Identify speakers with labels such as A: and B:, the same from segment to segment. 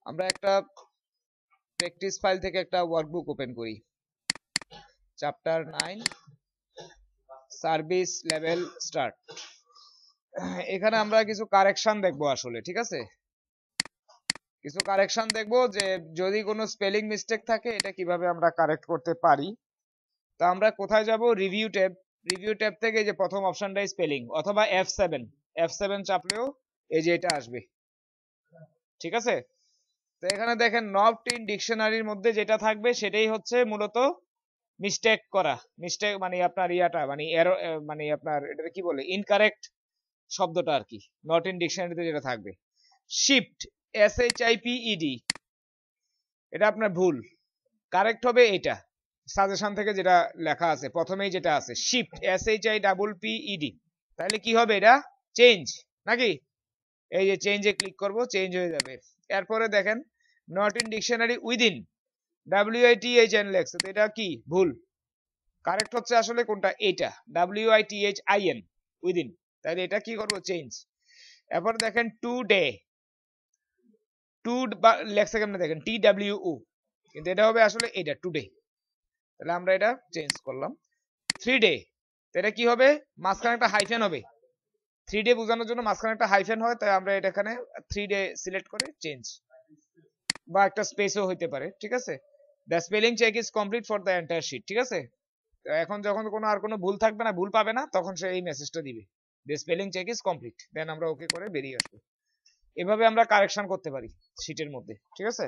A: আমরা একটা practice file থেকে একটা ওয়ার্কবুক ওপেন করি, চ্যাপ্টার 9 সার্ভিস লেভেল স্টার্ট। এখানে আমরা কিছু কারেকশন দেখবো আসলে, ঠিক আছে? কিছু কারেকশন দেখবো যে যদি কোনো স্পেলিং মিস্টেক থাকে এটা কিভাবে আমরা কারেক্ট করতে পারি। তো আমরা কোথায় যাব? Review tab. রিভিউ ট্যাব থেকে যে প্রথম অপশনটাই স্পেলিং, অথবা F7 চাপলেও এই যে এটা আসবে, ঠিক আছে? তো এখানে দেখেন নট ইন ডিকশনারির মধ্যে যেটা থাকবে সেটাই হচ্ছে মূলত মিস্টেক করা। মিস্টেক মানে আপনার ইয়াটা মানে এরর, মানে আপনার এটা কি বলে, ইনকারেক্ট শব্দটা আর কি, নট ইন ডিকশনারিতে যেটা থাকবে। শিফট SHIPED এটা আপনার ভুল, কারেক্ট হবে এটা সাজেশন থেকে যেটা লেখা আছে প্রথমেই যেটা আছে, শিফট SHIPPED। তাহলে কি হবে? এটা চেঞ্জ নাকি? এই যে চেঞ্জে ক্লিক করব, চেঞ্জ হয়ে যাবে। এরপরে দেখেন not in dictionary within WITHIN লেখছে, তো এটা কি ভুল। কারেক্ট হচ্ছে আসলে কোনটা? এইটা WITHIN উইদিন। তাহলে এটা কি করব? চেঞ্জ। এরপর দেখেন টুডে, টু লেখছে কেমনে দেখেন, TWO, কিন্তু এটা হবে আসলে এটা টুডে। তাহলে আমরা এটা চেঞ্জ করলাম। 3 ডে, এটা কি হবে? মাঝখানে একটা হাইফেন হবে, 3 ডে বোঝানোর জন্য মাঝখানে একটা হাইফেন হয়, তাই আমরা এটা এখানে 3 ডে সিলেক্ট করে চেঞ্জ, বা একটা স্পেসও হইতে পারে, ঠিক আছে? The spelling check is complete for the entire sheet, ঠিক আছে? তো এখন যখন কোনো আর কোনো ভুল থাকবে না, ভুল পাবে না, তখন সে এই মেসেজটা দিবে, the spelling check is complete. Then আমরা ওকে করে বেরিয়ে আসবো। এভাবে আমরা কারেকশন করতে পারি শিটের মধ্যে, ঠিক আছে?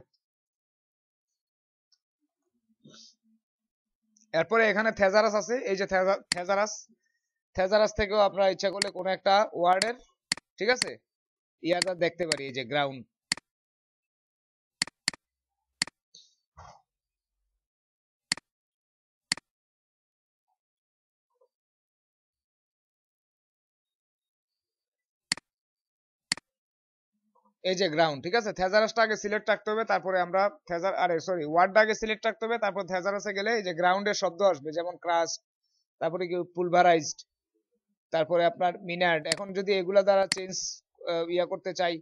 A: এরপরে এখানে থেজারাস আছে, এই যে থেজারাস, থেজারাস থেকেও আমরা ইচ্ছা করলে কোনো একটা ওয়ার্ডের, ঠিক আছে, ইয়াটা দেখতে পারি, এই যে গ্রাউন্ড। এই যে গ্রাউন্ড, ঠিক আছে? থেজারাসটা আগে সিলেক্ট রাখতে হবে, তারপরে আমরা ওয়ার্ডটা আগে সিলেক্ট রাখতে হবে, তারপর থেজারাসে গেলে এই যে গ্রাউন্ডের শব্দ আসবে, যেমন ক্রাস্ট, তারপরে কি পুলভারাইজড, তারপরে আপনার মিনার্ড। এখন যদি এগুলা দ্বারা চেঞ্জ ইয়া করতে চাই,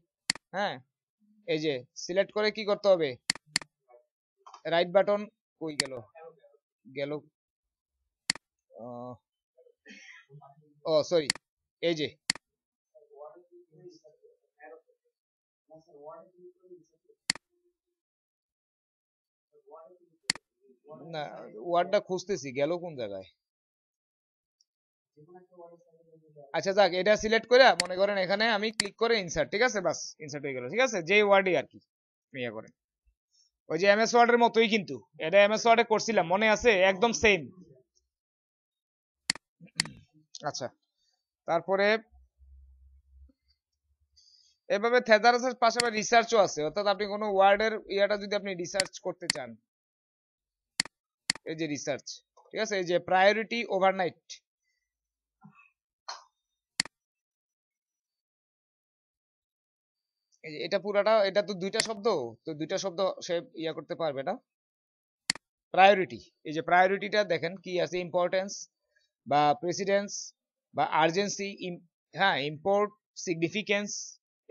A: হ্যাঁ, এই যে সিলেক্ট করে কি করতে হবে? রাইট বাটন, কই গেল গেল ও সরি, এই যে না, ওয়ার্ডটা খুঁজতেছি, গেল কোন জায়গায়? আচ্ছা যাক, এটা সিলেক্ট করে মনে করেন এখানে আমি ক্লিক করে ইনসার্ট, ঠিক আছে? বাস ইনসার্ট হয়ে গেল, ঠিক আছে? যে ওয়ার্ডই আর কি ইয়া করেন, ওই যে MS ওয়ার্ডের মতোই, কিন্তু এটা MS ওয়ার্ডে করছিলাম, মনে আছে? একদম সেম। আচ্ছা, তারপরে এভাবে থেজারাসের পাশাপাশি রিসার্চও আছে, অর্থাৎ আপনি কোনো ওয়ার্ডের ইয়াটা যদি আপনি রিসার্চ করতে চান, এই যে রিসার্চ, ঠিক আছে? এই যে প্রায়োরিটি ওভারনাইট, এই যে এটা পুরাটা, এটা তো দুইটা শব্দ, তো দুইটা শব্দ সে ইয়া করতে পারবে না। প্রায়োরিটি, এই যে প্রায়োরিটিটা দেখেন কি আছে, ইম্পর্টেন্স বা প্রেসিডেন্স বা আর্জেন্সি, হ্যাঁ, ইম্পোর্ট, সিগনিফিকেন্স,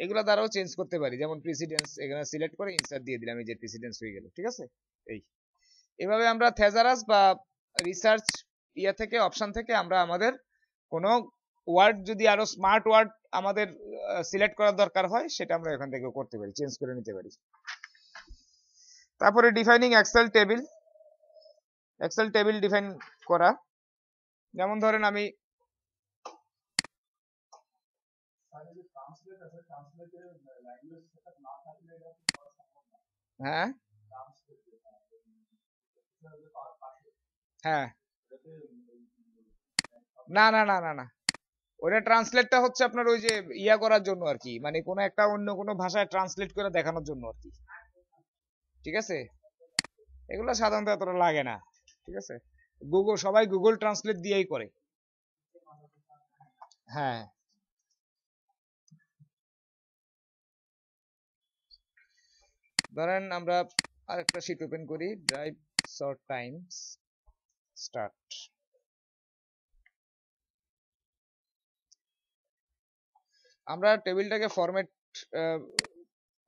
A: এগুলো দ্বারাও চেঞ্জ করতে পারি। যেমন প্রেসিডেন্স এখানে সিলেক্ট করে ইনসার্ট দিয়ে দিলাম, এই যে প্রেসিডেন্স হয়ে গেল, ঠিক আছে? এই এভাবে আমরা থেজারাস বা রিসার্চ ইয়া থেকে, অপশন থেকে আমরা আমাদের কোনো ওয়ার্ড যদি আরো স্মার্ট ওয়ার্ড আমাদের সিলেক্ট করার দরকার হয়, সেটা আমরা এখান থেকে করতে পারি, চেঞ্জ করে নিতে পারি। তারপরে ডিফাইনিং এক্সেল টেবিল ডিফাইন করা। যেমন ধরেন আমি, হ্যাঁ হ্যাঁ, না না না না না, ওটা ট্রান্সলেটটা হচ্ছে আপনার ওই যে ইয়া করার জন্য আর কি, মানে কোনো একটা অন্য কোনো ভাষায় ট্রান্সলেট করে দেখানোর জন্য আর কি, ঠিক আছে? এগুলো সাধারণত এতটা লাগে না, ঠিক আছে? সবাই গুগল ট্রান্সলেট দিয়েই করে। হ্যাঁ, ধরেন আমরা আরেকটা শীট ওপেন করি, ড্রাইভ শর্ট টাইমস স্টার্ট। আমরা টেবিলটাকে ফরম্যাট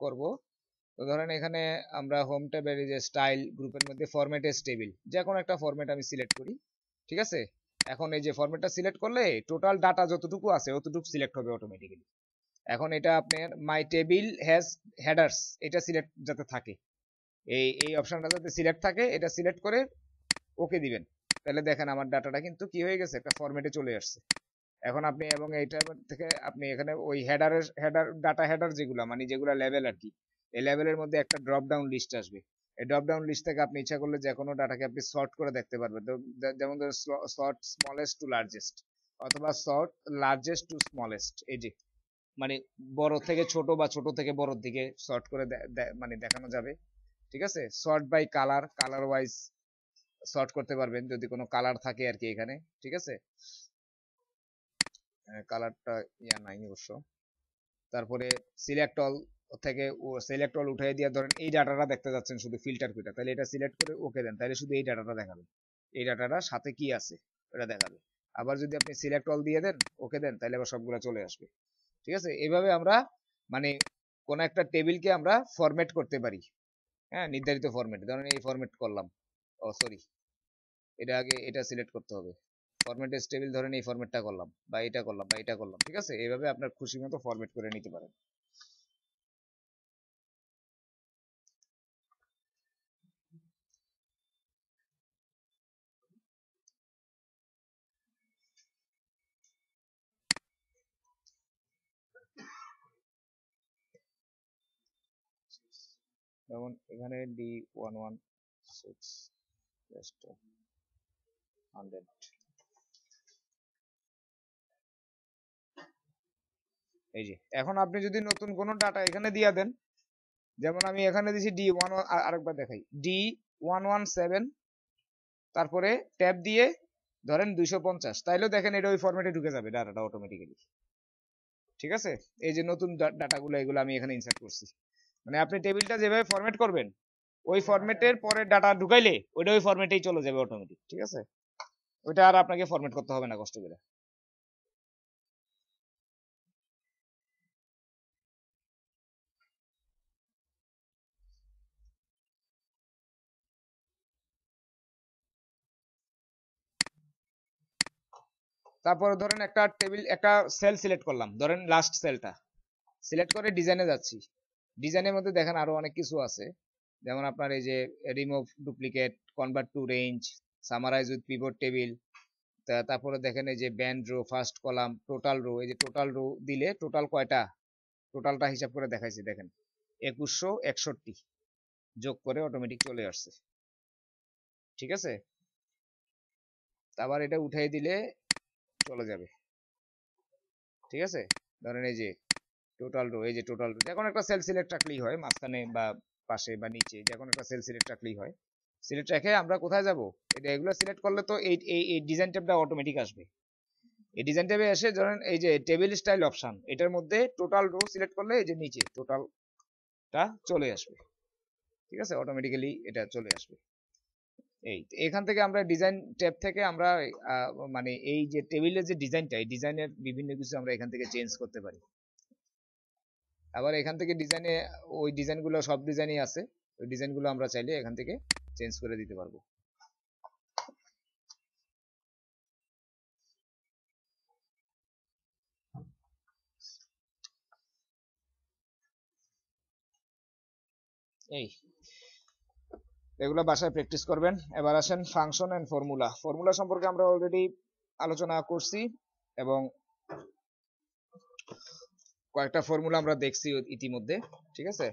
A: করব, তো ধরেন এখানে আমরা হোম ট্যাবের যে স্টাইল গ্রুপের মধ্যে ফরম্যাটেজ টেবিল, যে কোনো একটা ফরম্যাট আমি সিলেক্ট করি, ঠিক আছে। এখন এই যে ফরম্যাটটা সিলেক্ট করলে টোটাল ডাটা যতটুকু আছে অতটুকু সিলেক্ট হবে অটোমেটিক্যালি। এখন এটা আপনার মাই টেবিল হ্যাজ হেডার্স, এটা সিলেক্ট যাতে থাকে, এই অপশনটা যাতে সিলেক্ট থাকে, এটা সিলেক্ট করে ওকে দিবেন। তাহলে দেখেন আমার ডাটাটা কিন্তু কি হয়ে গেছে, একটা ফরম্যাটে চলে আসছে। এখন আপনি এবং এইটার থেকে আপনি এখানে ওই হেডার ডাটা হেডার যেগুলো মানে যেগুলো লেভেল আর কি, এই লেভেলের মধ্যে একটা ড্রপ ডাউন লিস্ট আসবে। এই ড্রপ ডাউন লিস্ট থেকে আপনি ইচ্ছা করলে যে কোনো ডাটাকে আপনি সর্ট করে দেখতে পারবেন। তো যেমন সর্ট স্মলেস্ট টু লার্জেস্ট, অথবা সর্ট লার্জেস্ট টু স্মলেস্ট, এই যে মানে বড় থেকে ছোট বা ছোট থেকে বড়র দিকে সর্ট করে মানে দেখানো যাবে। ঠিক আছে, sort by colour, colour wise sort করতে পারবেন যদি কোনো কালার থাকে আর কি এখানে। ঠিক আছে, কালারটা ইয়া নাই অবশ্য। তারপরে সিলেক্ট অল থেকে সিলেক্ট অল উঠিয়ে দিয়ে ধরেন এই ডাটাটা দেখতে যাচ্ছেন শুধু ফিল্টার করে, তাহলে এটা সিলেক্ট করে ওকে দেন, তাহলে শুধু এই ডাটাটা দেখাবে, এই ডাটাটা সাথে কি আছে ওটা দেখাবে। আবার যদি আপনি সিলেক্ট অল দিয়ে দেন, ওকে দেন, তাহলে আবার সবগুলো চলে আসবে। ঠিক আছে, এইভাবে আমরা মানে কোন একটা টেবিলকে আমরা ফরম্যাট করতে পারি। হ্যাঁ, নির্ধারিত ফরম্যাট, ধরেন এই ফরম্যাট করলাম, ও সরি, এটা আগে এটা সিলেক্ট করতে হবে। ফরম্যাটেড টেবিল ধরেন এই ফরম্যাটটা করলাম, বা এটা করলাম, বা এটা করলাম। ঠিক আছে, এইভাবে আপনার খুশি মতো ফরম্যাট করে নিতে পারেন। যেমন এখানে D116 এই যে এখন আপনি যদি নতুন কোনো ডাটা এখানে দিয়ে দেন, যেমন আমি এখানে দিছি D1, আরেকবার দেখাই, D117, তারপরে ট্যাব দিয়ে ধরেন 250, তাইলেও দেখেন এটা ওই ফরম্যাটে ঢুকে যাবে ডাটাটা অটোমেটিক্যালি। ঠিক আছে, এই যে নতুন ডাটাগুলো এগুলো আমি এখানে ইনসার্ট করছি। মানে আপনি টেবিলটা যেভাবে ফরম্যাট করবেন, ওই ফরম্যাটের পরে ডাটা ঢুকাইলে ওইটা ওই ফরম্যাটেই চলে যাবে অটোমেটিক। ঠিক আছে, ওইটা আর আপনাকে ফরম্যাট করতে হবে না কষ্ট করে। তারপরে ধরেন একটা টেবিল, একটা সেল সিলেক্ট করলাম, ধরেন লাস্ট সেলটা সিলেক্ট করে ডিজাইনে যাচ্ছি। ডিজাইনের মধ্যে দেখেন আরো অনেক কিছু আছে, যেমন আপনার এই যে remove duplicate, convert to range, summarise with pivot table. তারপরে দেখেন এই যে band row, first column, total row, এই যে টোটাল রো দিলে টোটাল কয়টা, টোটালটা হিসাব করে দেখাইছি দেখেন 2161 যোগ করে অটোমেটিক চলে আসছে। ঠিক আছে, আবার এটা উঠাই দিলে চলে যাবে। ঠিক আছে, ধরেন এই যে টোটাল রো, এই যে টোটাল রো, যে কোনো একটা সেল সিলেক্ট রাখলেই হয়, মাঝখানে বা পাশে বা নিচে যে কোনো একটা সেল সিলেক্ট রাখলেই হয়। সিলেক্ট রেখে আমরা কোথায় যাব, এটা এগুলো সিলেক্ট করলে তো এই এই ডিজাইন ট্যাবটা অটোমেটিক আসবে। এই ডিজাইন ট্যাবে এসে ধরেন এই যে টেবিল স্টাইল অপশন, এটার মধ্যে টোটাল রো সিলেক্ট করলে এই যে নিচে টোটালটা চলে আসবে। ঠিক আছে, অটোমেটিক্যালি এটা চলে আসবে। এই এখান থেকে আমরা ডিজাইন ট্যাব থেকে আমরা মানে এই যে টেবিলের যে ডিজাইনটা, এই ডিজাইনের বিভিন্ন কিছু আমরা এখান থেকে চেঞ্জ করতে পারি। আবার এখান থেকে ডিজাইনে ওই ডিজাইনগুলো সব ডিজাইনই আছে, ওই ডিজাইনগুলো আমরা চাইলে এখান থেকে চেঞ্জ করে দিতে পারবো। এই এগুলো বাসায় প্র্যাকটিস করবেন। এবার আসেন ফাংশন এন্ড ফর্মুলা। ফর্মুলা সম্পর্কে আমরা অলরেডি আলোচনা করছি, এবং কয়েকটা ফর্মুলা আমরা দেখছি ইতিমধ্যে। ঠিক আছে,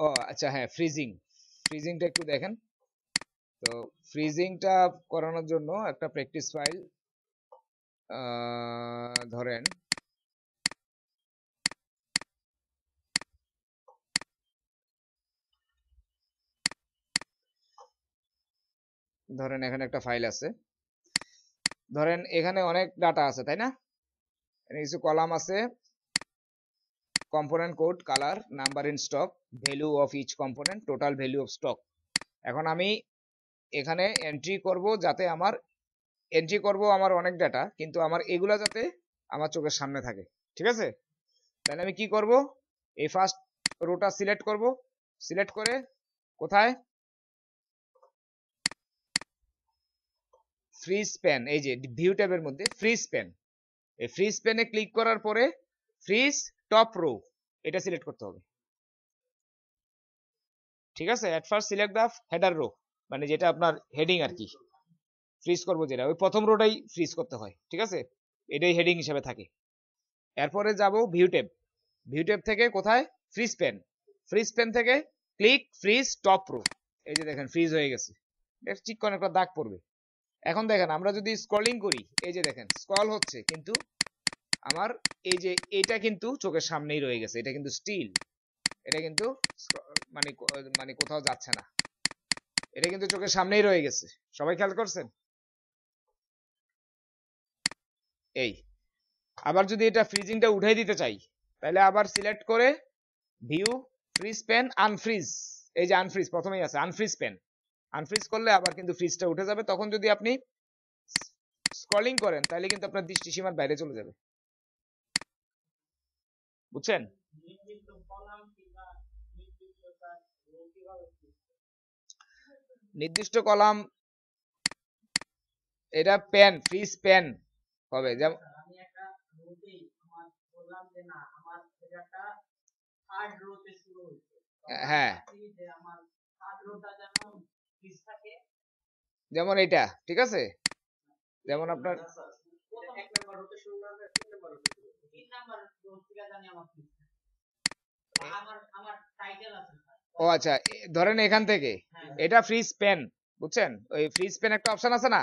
A: ও আচ্ছা হ্যাঁ, ফ্রিজিংটা একটু দেখেন। তো ফ্রিজিংটা করানোর জন্য একটা প্র্যাকটিস ফাইল ধরেন এখানে একটা ফাইল আছে, ধরেন এখানে অনেক ডাটা আছে তাই না, কিছু কলাম আছে, component code, colour, number in stock, value of each component, total value of stock. এখন আমি এখানে এন্ট্রি করব আমার অনেক ডাটা, কিন্তু আমার এগুলা যাতে আমার চোখের সামনে থাকে। ঠিক আছে, তাহলে আমি কি করব, এই ফার্স্ট রোটা সিলেক্ট করব, সিলেক্ট করে কোথায় ফ্রিজ প্যান, এই যে ভিউ ট্যাবের মধ্যে ফ্রিজ প্যান, এই ফ্রিজ প্যানে ক্লিক করার পরে ফ্রিজ টপ রো এটা সিলেক্ট করতে হবে। ঠিক আছে, at first select the header row, মানে যেটা আপনার হেডিং আর কি, ফ্রিজ করবো যেটা ওই প্রথম রোটাই ফ্রিজ করতে হয়। ঠিক আছে, এটাই হেডিং হিসেবে থাকে। এরপরে যাব ভিউ ট্যাব, ভিউ ট্যাব থেকে কোথায় ফ্রিজ প্যান, ফ্রিজ প্যান থেকে ক্লিক ফ্রিজ টপ রো, এই যে দেখেন ফ্রিজ হয়ে গেছে, ঠিক করে একটা দাগ পড়বে। এখন দেখেন আমরা যদি স্ক্রলিং করি, এই যে দেখেন স্ক্রল হচ্ছে, কিন্তু আমার এই যে এটা কিন্তু চোখের সামনেই রয়ে গেছে, এটা কিন্তু স্টিল, এটা কিন্তু মানে মানে কোথাও যাচ্ছে না, এটা কিন্তু চোখের সামনেই রয়ে গেছে। সবাই খেয়াল করছেন? এই আবার যদি এটা ফ্রিজিংটা উঠাই দিতে চাই, তাহলে আবার সিলেক্ট করে ভিউ ফ্রিজ প্যান আনফ্রিজ, এই যে আনফ্রিজ প্রথমেই আছে, আনফ্রিজ প্যান, আনফ্রিজ করলে আবার কিন্তু ফ্রিজটা উঠে যাবে। তখন যদি আপনি স্ক্রলিং করেন তাহলে কিন্তু আপনার দৃষ্টিসীমার বাইরে চলে যাবে। বুঝছেন? নির্দিষ্ট কলাম, এটা প্যান ফ্রিজ প্যান হবে, যেমন হ্যাঁ যেমন এটা, ঠিক আছে, যেমন আপনার ও আচ্ছা, ধরেন এখান থেকে এটা ফ্রিজ প্যান, বুঝছেন, ওই ফ্রিজ প্যান একটা অপশন আছে না,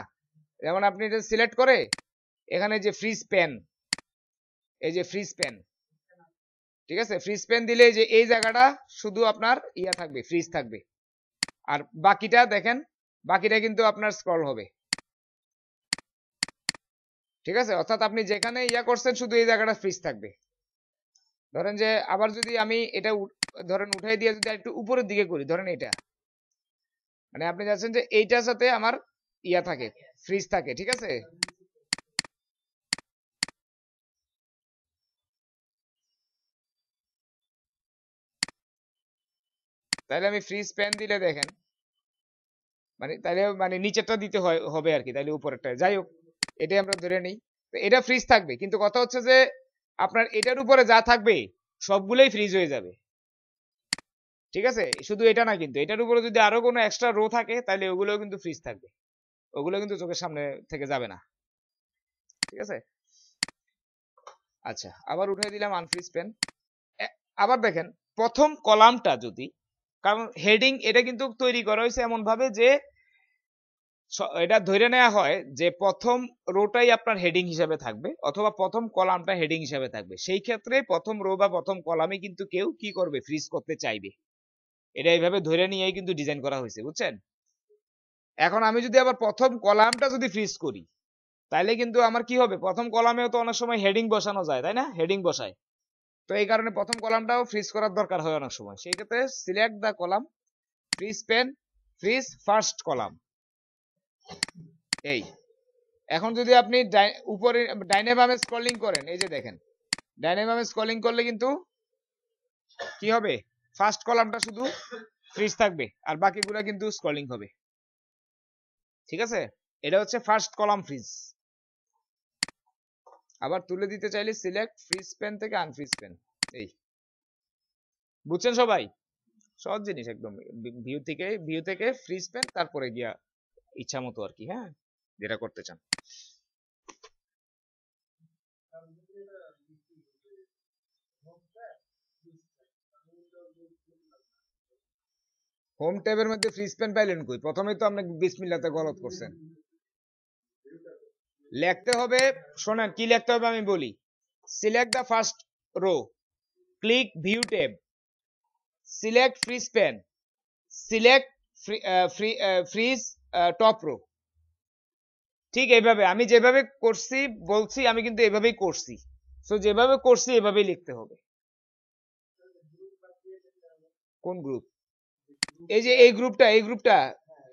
A: যেমন আপনি এটা সিলেক্ট করে এখানে যে ফ্রিজ প্যান, এই যে ফ্রিজ প্যান, ঠিক আছে, ফ্রিজ প্যান দিলে যে এই জায়গাটা শুধু আপনার ইয়া থাকবে, ফ্রিজ থাকবে, আর বাকিটা দেখেন, বাকিটা কিন্তু আপনার স্ক্রল হবে। ঠিক আছে, অর্থাৎ আপনি যেখানে ইয়া করছেন শুধু এই জায়গাটা ফ্রিজ থাকবে। ধরেন যে আবার যদি আমি এটা ধরেন উঠাই দিয়ে যদি একটু উপরের দিকে করি, ধরেন এটা, মানে আপনি যাচ্ছেন যে এইটার সাথে আমার ইয়া থাকে, ফ্রিজ থাকে। ঠিক আছে, তাহলে আমি ফ্রিজ প্যান দিলে দেখেন, মানে তাহলে মানে নিচেরটা দিতে হবে আর কি, তাহলে উপরেরটা, যাই হোক এটাই আমরা ধরে নিই। তো এটা ফ্রিজ থাকবে, কিন্তু কথা হচ্ছে যে আপনার এটার উপরে যা থাকবে সবগুলোই ফ্রিজ হয়ে যাবে। ঠিক আছে, শুধু এটা না, কিন্তু এটার উপরে যদি আরো কোনো এক্সট্রা রো থাকে তাহলে ওগুলোও কিন্তু ফ্রিজ থাকবে, ওগুলো কিন্তু চোখের সামনে থেকে যাবে না। ঠিক আছে, আচ্ছা আবার উঠে দিলাম আনফ্রিজ প্যান। আবার দেখেন প্রথম কলামটা যদি, কারণ হেডিং এটা কিন্তু তৈরি করা হয়েছে এমন ভাবে যে এটা ধরে নেওয়া হয় যে প্রথম রোটাই আপনার হেডিং হিসাবে থাকবে, অথবা প্রথম কলামটা হেডিং হিসাবে থাকবে। সেই ক্ষেত্রে প্রথম রো বা প্রথম কলামে কিন্তু কেউ কি করবে, ফ্রিজ করতে চাইবে। এটা এইভাবে ধরে নিয়েই কিন্তু ডিজাইন করা হয়েছে, বুঝছেন? এখন আমি যদি আবার প্রথম কলামটা যদি ফ্রিজ করি, তাহলে কিন্তু আমার কি হবে, প্রথম কলামেও তো অনেক সময় হেডিং বসানো যায়, তাই না, হেডিং বসায়, তো এই কারণে প্রথম কলামটাও ফ্রিজ করার দরকার হয় অনেক সময়। সেই ক্ষেত্রে select the column freeze pane freeze first column. এই এখন যদি আপনি উপরে ডাইনে বামে স্ক্রলিং করেন, এই যে দেখেন ডাইনে বামে স্ক্রলিং করলে কিন্তু কি হবে, ফার্স্ট কলামটা শুধু ফ্রিজ থাকবে আর বাকিগুলো কিন্তু স্ক্রলিং হবে। ঠিক আছে, এটা হচ্ছে ফার্স্ট কলাম ফ্রিজ। আবার তুলে দিতে চাইলে সিলেক্ট ফ্রিজ প্যান থেকে আনফ্রিজ প্যান। এই বুঝছেন সবাই? সহজ জিনিস একদম, ভিউ থেকে ফ্রিজ প্যান, তারপরে গিয়া ইচ্ছা মতো আর কি, হ্যাঁ যেটা করতে চান। হোম ট্যাবের মধ্যে ফ্রিজ প্যান পাইলেন কই? প্রথমেই তো আপনি বিসমিল্লাহতে গলত করছেন। লিখতে হবে, শোনেন কি লিখতে হবে আমি বলি। Select the first row, click view tab, select freeze pane, select freeze top row. ঠিক এইভাবে আমি যেভাবে করছি বলছি, আমি কিন্তু এভাবেই করছি, সো যেভাবে করছি এভাবেই লিখতে হবে। কোন গ্রুপ? এই যে এই গ্রুপটা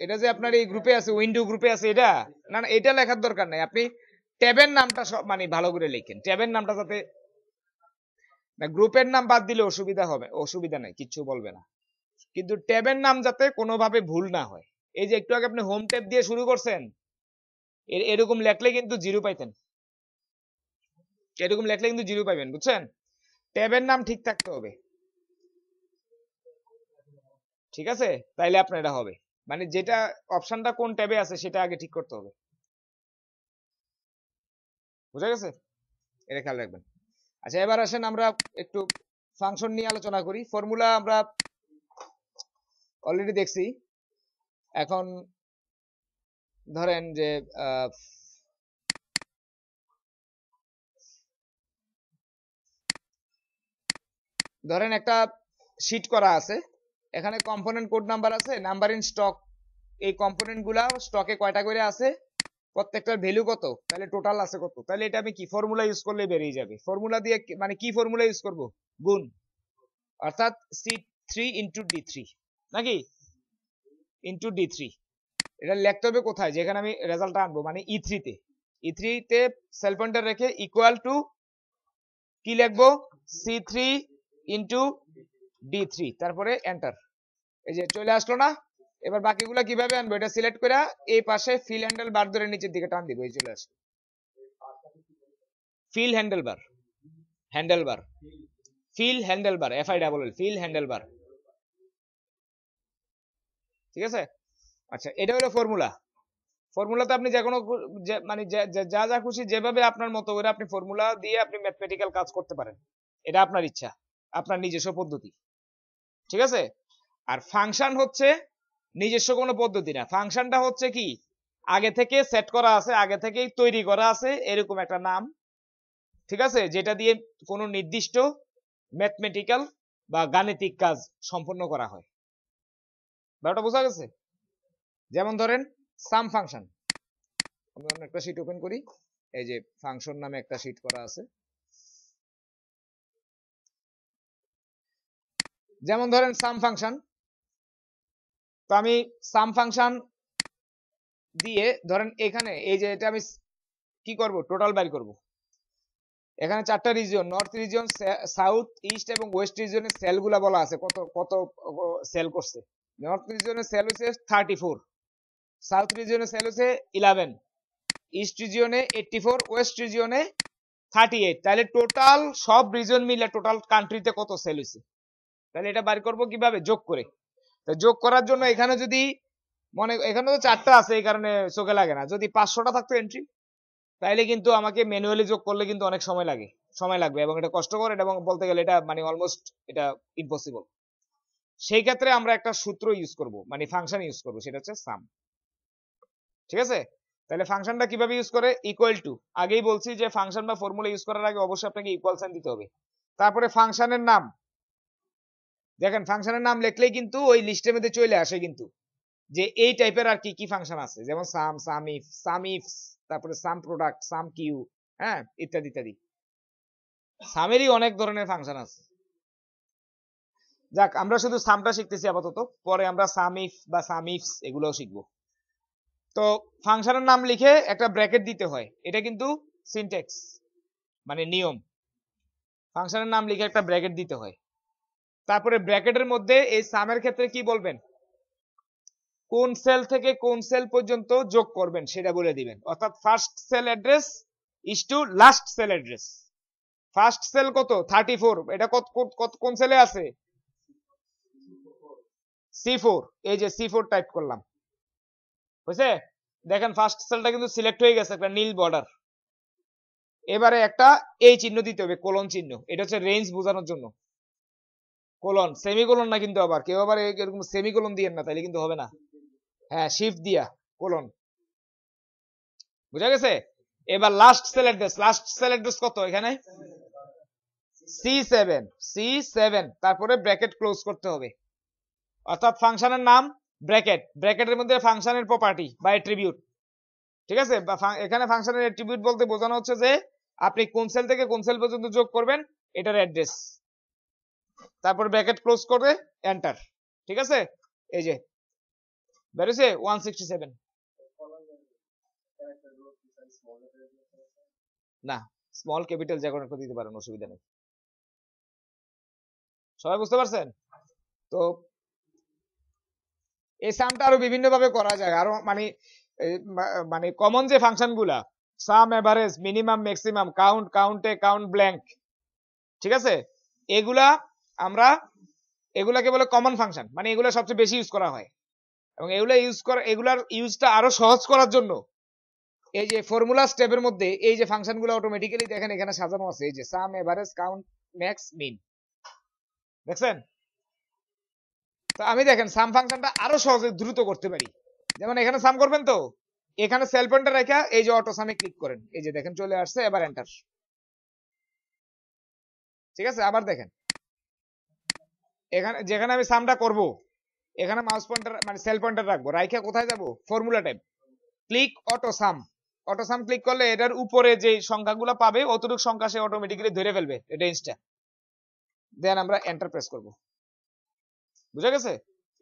A: এটা যে আপনার এই গ্রুপে আছে, উইন্ডো গ্রুপে আছে, এটা না না, এটা লেখার দরকার নাই। আপনি ট্যাবের নামটা সব মানে ভালো করে লিখেন, ট্যাবের নামটা যাতে না, গ্রুপের নাম বাদ দিলে অসুবিধা নাই, কিচ্ছু বলবে না, কিন্তু ট্যাবের নাম যাতে কোনোভাবে ভুল না হয়। এই যে একটু আগে আপনি হোম ট্যাব দিয়ে শুরু করছেন, এরকম লেখলে কিন্তু জিরো পাইতেন, এরকম লেখলে কিন্তু জিরো পাইবেন, বুঝছেন? ট্যাবের নাম ঠিক থাকতে হবে, ঠিক আছে? তাইলে আপনার এটা হবে, মানে যেটা অপশনটা কোন ট্যাবে আছে সেটা আগে ঠিক করতে হবে, বুঝা গেছে? এটা খেয়াল রাখবেন। আচ্ছা, এবার আসেন আমরা একটু ফাংশন নিয়ে আলোচনা করি। ফর্মুলা আমরা অলরেডি দেখছি। এখন ধরেন যে ধরেন একটা শীট করা আছে, এখানে কম্পোনেন্ট কোড নাম্বার আছে, নাম্বার ইন স্টক, এই কম্পোনেন্ট গুলা স্টকে কয়টা করে আছে, প্রত্যেকটার ভ্যালু কত, তাহলে টোটাল আছে কত, তাহলে এটা আমি কি ফর্মুলা ইউজ করলে বেরিয়ে যাবে। ফর্মুলা দিয়ে মানে কি ফর্মুলা ইউজ করব? গুণ, অর্থাৎ C3 ইন্টু D3, নাকি ইন্টু D3। এটা লিখতে হবে কোথায়, যেখানে আমি রেজাল্টটা আনবো, মানে E3 তে। E3 তে সেল পয়েন্টার রেখে ইকুয়াল টু কি লিখবো, C3 ইন্টু D3, তারপরে এন্টার। এই যে চলে আসলো না? এবার বাকিগুলা কিভাবে আনবো, এটা সিলেক্ট করে এই পাশে ফিল হ্যান্ডেল বার ধরে নিচের দিকে টান দিব, এই চলে আসবে fill handle bar, handle bar, fill handle bar, FILL, fill handle bar, ঠিক আছে? আচ্ছা, এটা হলো ফর্মুলা। ফর্মুলাতে আপনি যে কোনো মানে যা যা খুশি যেভাবে আপনার মতো করে আপনি ফর্মুলা দিয়ে আপনি ম্যাথমেটিক্যাল কাজ করতে পারেন, এটা আপনার ইচ্ছা, আপনার নিজস্ব পদ্ধতি, ঠিক আছে? আর ফাংশন হচ্ছে নিজস্ব কোনো পদ্ধতি না, ফাংশনটা হচ্ছে কি আগে থেকে সেট করা আছে, আগে থেকেই তৈরি করা আছে এরকম একটা নাম, ঠিক আছে, যেটা দিয়ে কোনো নির্দিষ্ট ম্যাথমেটিক্যাল বা গাণিতিক কাজ সম্পন্ন করা হয়। ব্যাপারটা বোঝা গেছে? যেমন ধরেন সাম ফাংশন, আমি অন্য একটা শীট ওপেন করি, এই যে ফাংশন নামে একটা শীট করা আছে। যেমন ধরেন সাম ফাংশন, তো আমি সাম ফাংশন দিয়ে ধরেন এখানে এই যে এটা আমি কি করব, টোটাল বের করব। এখানে চারটা region, north region, south, east এবং ওয়েস্ট রিজিয়নের সেলগুলা বলা আছে, কত কত সেল করছে। নর্থ রিজিয়নের সেল হচ্ছে 34, সাউথ রিজিয়নের সেল হচ্ছে 11, ইস্ট রিজিয়নে 84, ওয়েস্ট রিজিয়নে 38। তাহলে টোটাল সব রিজন মিলে টোটাল কান্ট্রিতে কত সেল হয়েছে, তাহলে এটা বের করব কিভাবে, যোগ করে। তো যোগ করার জন্য এখানে যদি এখানে তো চারটা আছে এই কারণে চোখে লাগে না, যদি 500টা থাকতো এন্ট্রি, তাইলে কিন্তু আমাকে ম্যানুয়ালি যোগ করলে কিন্তু অনেক সময় লাগবে এবং এটা কষ্টকর, এবং বলতে গেলে এটা মানে অলমোস্ট এটা ইম্পসিবল। সেই ক্ষেত্রে আমরা একটা সূত্র ইউজ করব, মানে ফাংশন ইউজ করব, সেটা হচ্ছে সাম, ঠিক আছে? তাহলে ফাংশনটা কিভাবে ইউজ করে, ইকুয়াল টু, আগেই বলছি যে ফাংশন বা ফর্মুলা ইউজ করার আগে অবশ্যই আপনাকে ইকুয়াল সাইন দিতে হবে। তারপরে ফাংশনের নাম, দেখেন ফাংশনের নাম লিখলেই কিন্তু ওই লিস্টের মধ্যে চলে আসে কিন্তু যে এই টাইপের আর কি কি ফাংশন আছে, যেমন সাম, সাম ইফ, তারপরে সাম প্রোডাক্ট, সাম কিউ, হ্যাঁ, ইত্যাদি ইত্যাদি। সামেরই অনেক ধরনের ফাংশন আছে। যাক, আমরা শুধু সামটা শিখতেছি আপাতত, পরে আমরা সাম ইফ বা সাম ইফস এগুলোও শিখবো। তো ফাংশনের নাম লিখে একটা ব্র্যাকেট দিতে হয়, এটা কিন্তু সিনট্যাক্স, মানে নিয়ম। ফাংশনের নাম লিখে একটা ব্র্যাকেট দিতে হয়, তারপরে ব্র্যাকেটের মধ্যে এই সামের ক্ষেত্রে কি বলবেন, কোন সেল থেকে কোন সেল পর্যন্ত যোগ করবেন সেটা বলে দিবেন, অর্থাৎ first cell address is to last cell address. First cell কত, 34, এটা কোন সেলে আছে, C4, এই যে C4 টাইপ করলাম, বুঝছে? দেখেন ফার্স্ট সেলটা কিন্তু সিলেক্ট হয়ে গেছে, একটা নীল বর্ডার। এবারে একটা এই চিহ্ন দিতে হবে, কোলন চিহ্ন, এটা হচ্ছে রেঞ্জ বোঝানোর জন্য। কোলন, সেমিকোলন না কিন্তু, আবার কেউ আবার এরকম সেমিকোলন দিয়েন না, তাইলে কিন্তু হবে না। হ্যাঁ, শিফট দিয়া কোলন, বুঝা গেছে? এবার last cell address, last cell address কত এখানে, C7, C7, তারপরে ব্র্যাকেট ক্লোজ করতে হবে, অর্থাৎ ফাংশনের নাম ব্র্যাকেট, ব্র্যাকেটের মধ্যে ফাংশনের প্রপার্টি বা অ্যাট্রিবিউট, ঠিক আছে? এখানে ফাংশনের অ্যাট্রিবিউট বলতে বোঝানো হচ্ছে যে আপনি কোন সেল থেকে কোন সেল পর্যন্ত যোগ করবেন এটার অ্যাড্রেস, তারপর ব্র্যাকেট ক্লোজ করবে, এন্টার, ঠিক আছে? এই যে বেরোছে 167। না, স্মল ক্যাপিটাল যে কোনো একটা দিতে পারেন, অসুবিধা নেই। সবাই বুঝতে পারছেন? তো এই সামটা আরো বিভিন্ন ভাবে করা যায়, আরো মানে মানে কমন যে ফাংশন গুলা sum, average, minimum, maximum, count, কাউন্টে, কাউন্ট ব্ল্যাঙ্ক, ঠিক আছে, এগুলা আমরা এগুলাকে বলে কমন ফাংশন, মানে এগুলা সবচেয়ে বেশি ইউজ করা হয়। এবং এগুলার ইউজটা আরো সহজ করার জন্য এই যে ফর্মুলা স্টেপের মধ্যে এই যে ফাংশন গুলো অটোমেটিক্যালি দেখেন এখানে সাজানো আছে, এই যে সাম, এভারেজ, কাউন্ট, ম্যাক্স, মিন, দেখছেন? তো আমি দেখেন সাম ফাংশনটা আরো সহজে দ্রুত করতে পারি। যেমন এখানে সাম করবেন, তো এখানে সেল পয়েন্টার রেখে এই যে অটো সামে ক্লিক করেন, এই যে দেখেন চলে আসছে, এবার এন্টার, ঠিক আছে? আবার দেখেন এখানে যেখানে আমি সামটা করব এখানে মাউস পয়েন্টার মানে সেল পয়েন্টার রাখবো, রাইখা কোথায় যাব, ফর্মুলা ট্যাব, ক্লিক অটো সাম, অটো সাম ক্লিক করলে এটার উপরে যে সংখ্যাগুলো পাবে অতটুকু সংখ্যা সে অটোমেটিক্যালি ধরে ফেলবে, এটা ইনস্টা, দেন আমরা এন্টার প্রেস করব। বুঝা গেছে?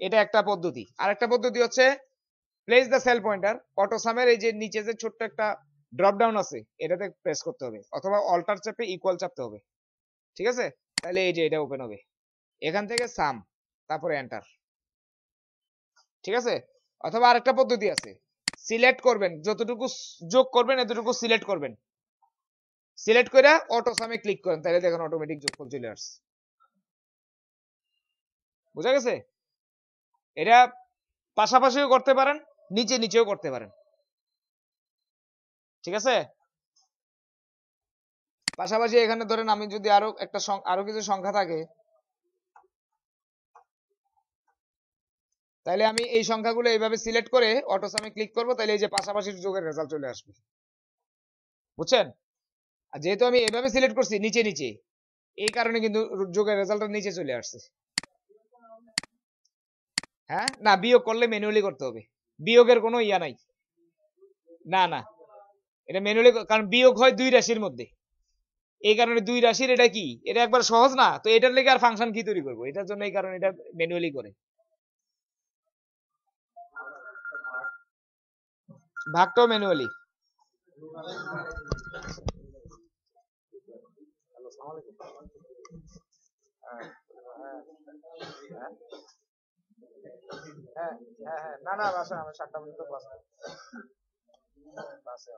A: এটা একটা পদ্ধতি। আর একটা পদ্ধতি হচ্ছে place the cell pointer, auto সামের এই যে নিচে যে ছোট্ট একটা ড্রপ ডাউন আছে এটাতে প্রেস করতে হবে, অথবা অল্টার চাপে ইকুয়াল চাপতে হবে, ঠিক আছে? তাহলে এই যে এটা ওপেন হবে, এখান থেকে সাম, তারপরে এন্টার, ঠিক আছে? অথবা আরেকটা পদ্ধতি আছে, সিলেক্ট করবেন, যতটুকু যোগ করবেন এতটুকু সিলেক্ট করবেন, সিলেক্ট করে অটো সামে ক্লিক করেন, তাহলে দেখেন অটোমেটিক যোগফল চলে আসছে। বুঝা গেছে? এটা পাশাপাশিও করতে পারেন, নিচে নিচেও করতে পারেন, ঠিক আছে? পাশাপাশি এখানে ধরেন আমি যদি আরো কিছু সংখ্যা থাকে, তাহলে আমি এই সংখ্যাগুলো এইভাবে সিলেক্ট করে অটো সামে ক্লিক করব, তাহলে এই যে পাশাপাশি যোগের রেজাল্ট চলে আসবে। বুঝছেন? আর যেহেতু আমি এইভাবে সিলেক্ট করছি নিচে নিচে, এই কারণে কিন্তু যোগের রেজাল্টটা নিচে চলে আসছে। হ্যাঁ, না বিয়োগ করলে ম্যানুয়ালি করতে হবে, বিয়োগের কোনো ইয়া নাই, না না, এটা ম্যানুয়ালি, কারণ বিয়োগ হয় দুই রাশির মধ্যে, এই কারণে দুই রাশির এটা কি, এটা একবার সহজ না, তো এটার লেগে আর ফাংশন কি তৈরি করবো, এটার জন্য এই কারণে এটা ম্যানুয়ালি করে। ভাগটাও ম্যানুয়ালি। হ্যাঁ হ্যাঁ হ্যাঁ, না না বাসা আমি 7টা পর্যন্ত বাসা বাসে।